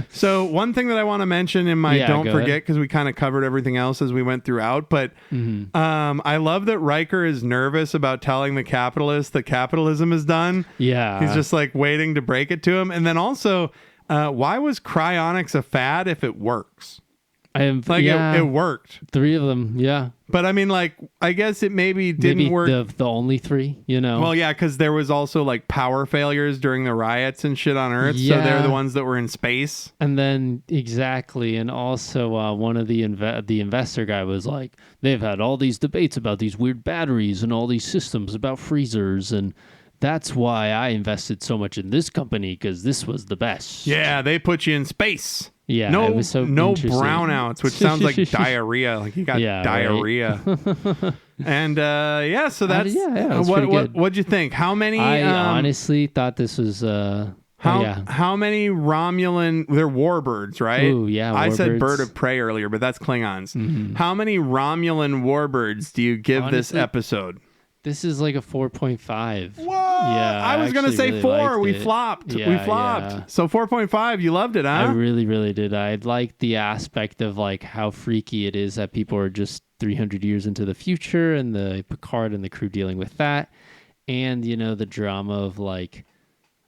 So one thing that I want to mention in my don't forget, because we kind of covered everything else as we went throughout, but I love that Riker is nervous about telling the capitalists that capitalism is done. Yeah. He's just like waiting to break it to him. And then also, why was cryonics a fad if it works? It worked. 3 of them, yeah. But I mean, like, I guess it maybe didn't work. The only 3, you know? Well, yeah, because there was also like power failures during the riots and shit on Earth. Yeah. So they're the ones that were in space. And then, exactly. And also, one of the investor guy was like, they've had all these debates about these weird batteries and all these systems about freezers. And that's why I invested so much in this company, because this was the best. Yeah, they put you in space. Yeah, no, it was so no interesting. brownouts, which sounds like diarrhea. Like you got diarrhea. Right? And so that's what'd you think? How many? I honestly thought this was how many Romulan? They're warbirds, right? Ooh, yeah. I said warbirds. bird of prey earlier, but that's Klingons. Mm-hmm. How many Romulan warbirds do you give this episode? This is like a 4.5. Whoa! Yeah, I was gonna say really 4. We flopped. Yeah, we flopped. Yeah. So 4.5. You loved it, huh? I really, really did. I liked the aspect of like how freaky it is that people are just 300 years into the future, and the Picard and the crew dealing with that, and the drama of like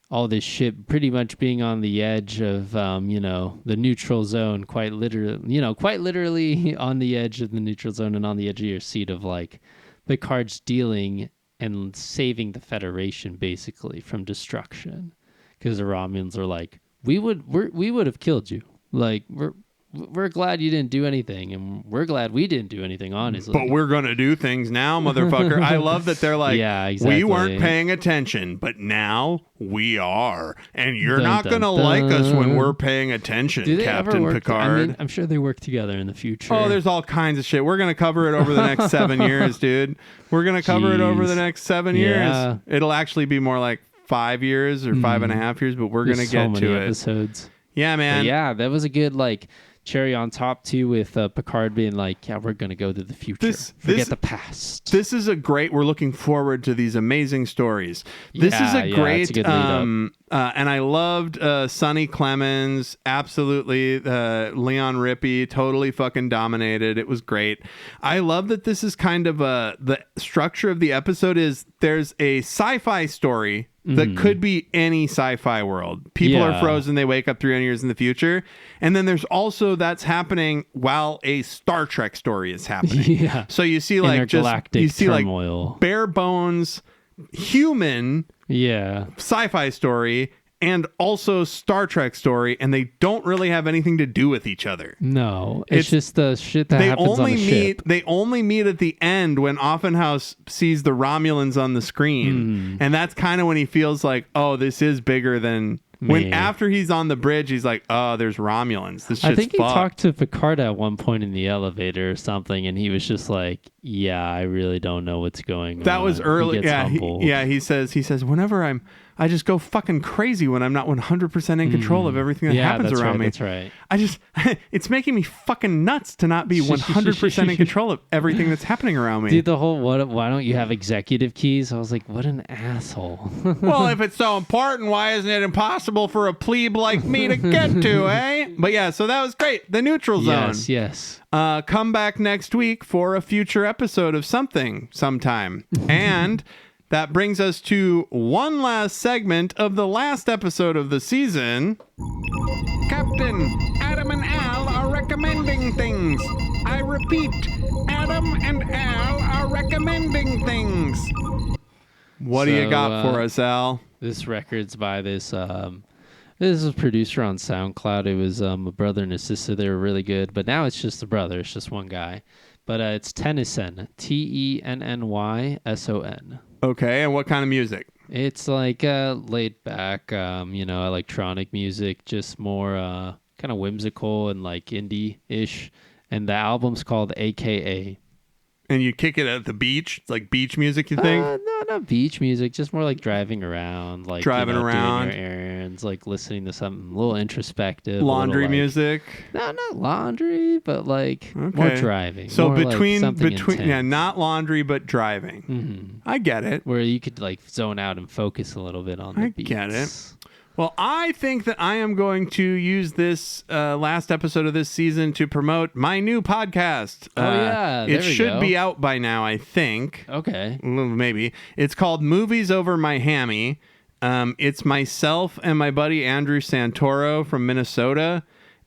all this shit pretty much being on the edge of the neutral zone, quite literally on the edge of the neutral zone and on the edge of your seat of like Picard's dealing and saving the Federation basically from destruction, because the Romulans are like, we would have killed you. Like we're glad you didn't do anything, and we're glad we didn't do anything, honestly. But we're gonna do things now, motherfucker. I love that they're like, yeah, exactly. We weren't paying attention, but now we are, and you're not gonna like us when we're paying attention, Captain Picard. I mean, I'm sure they work together in the future. Oh, there's all kinds of shit. We're gonna cover it over the next 7 years, dude. We're gonna cover it over the next 7 years. It'll actually be more like 5 years or 5.5 years, but we're gonna get to it. Episodes. Yeah, man. But yeah, that was a good cherry on top too, with Picard being like, yeah, we're gonna go to the future. Forget the past. This is we're looking forward to these amazing stories. This is a great and I loved Sonny Clemens, absolutely. Leon Rippey totally fucking dominated. It was great. I love that this is kind of the structure of the episode is there's a sci-fi story that could be any sci-fi world. People are frozen. They wake up 300 years in the future. And then there's also that's happening while a Star Trek story is happening. Yeah. So you see like turmoil. Like bare bones human sci-fi story and also Star Trek story, and they don't really have anything to do with each other. No, it's just the shit that happens on the ship. They only meet at the end when Offenhouse sees the Romulans on the screen, and that's kind of when he feels like, oh, this is bigger than... When after he's on the bridge, he's like, oh, there's Romulans. This shit's I think he fucked. talked to Picard at one point in the elevator or something, and he was just like, yeah, I really don't know what's going on. That was early. He says, whenever I just go fucking crazy when I'm not 100% in control of everything that happens around me. That's right. It's making me fucking nuts to not be 100% in control of everything that's happening around me. Dude, the whole, why don't you have executive keys? I was like, what an asshole. Well, if it's so important, why isn't it impossible for a plebe like me to get to, eh? But yeah, so that was great. The neutral zone. Yes. Come back next week for a future episode of something sometime. And that brings us to one last segment of the last episode of the season. Captain Adam and Al recommending things. I repeat, Adam and Al are recommending things. What do you got for us, Al? This record's by this this is a producer on SoundCloud. It was a brother and a sister. They were really good, but now it's just a brother. It's just one guy. But it's Tennyson, Tennysson. Okay, and what kind of music? It's like laid back, electronic music, just more kind of whimsical and like indie-ish. And the album's called AKA. And you kick it at the beach? It's like beach music, you think? No, not beach music. Just more like driving around. Like driving around. Doing your errands, like listening to something a little introspective. Laundry little, music? No, not laundry, but like more driving. So more between intense. yeah, not laundry, but driving. Mm-hmm. I get it. Where you could like zone out and focus a little bit on the beats. I get it. Well, I think that I am going to use this last episode of this season to promote my new podcast. It should be out by now, I think. Okay. Maybe. It's called Movies Over My Hammy. It's myself and my buddy Andrew Santoro from Minnesota,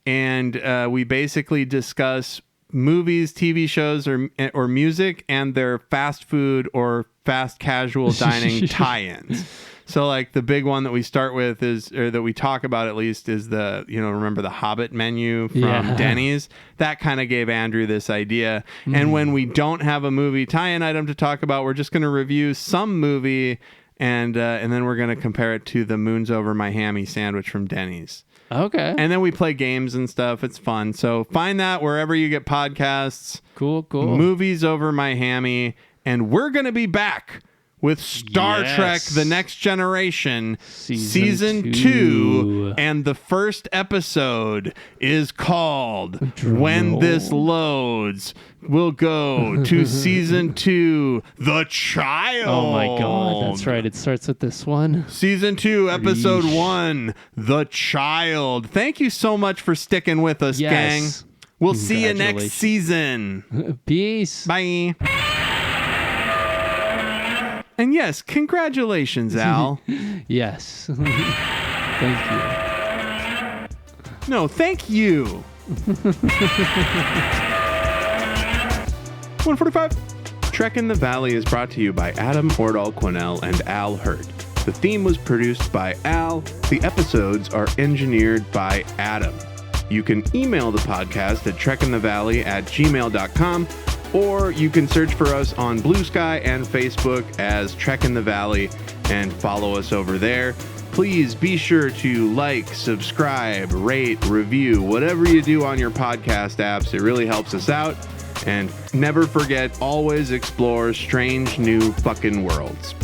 and we basically discuss movies, TV shows, or music and their fast food or fast casual dining tie-ins. So like the big one that we start with that we talk about at least is remember the Hobbit menu from Denny's? That kind of gave Andrew this idea. And when we don't have a movie tie-in item to talk about, we're just going to review some movie and then we're going to compare it to the Moons Over My Hammy sandwich from Denny's. Okay. And then we play games and stuff. It's fun. So find that wherever you get podcasts. Cool. Movies Over My Hammy. And we're going to be back with Star Trek The Next Generation Season 2. And the first episode is called When This Loads. We'll go to Season 2, The Child. Oh my God, that's right. It starts with this one. Season 2, Episode 1, The Child. Thank you so much for sticking with us, gang. We'll see you next season. Peace. Bye. And yes, congratulations, Al. Yes. Thank you. No, thank you. 145. Trek in the Valley is brought to you by Adam Ordall Quinnell and Al Hurt. The theme was produced by Al. The episodes are engineered by Adam. You can email the podcast at trekinthevalley@gmail.com, or you can search for us on Blue Sky and Facebook as Trek in the Valley and follow us over there. Please be sure to like, subscribe, rate, review, whatever you do on your podcast apps. It really helps us out. And never forget, always explore strange new fucking worlds.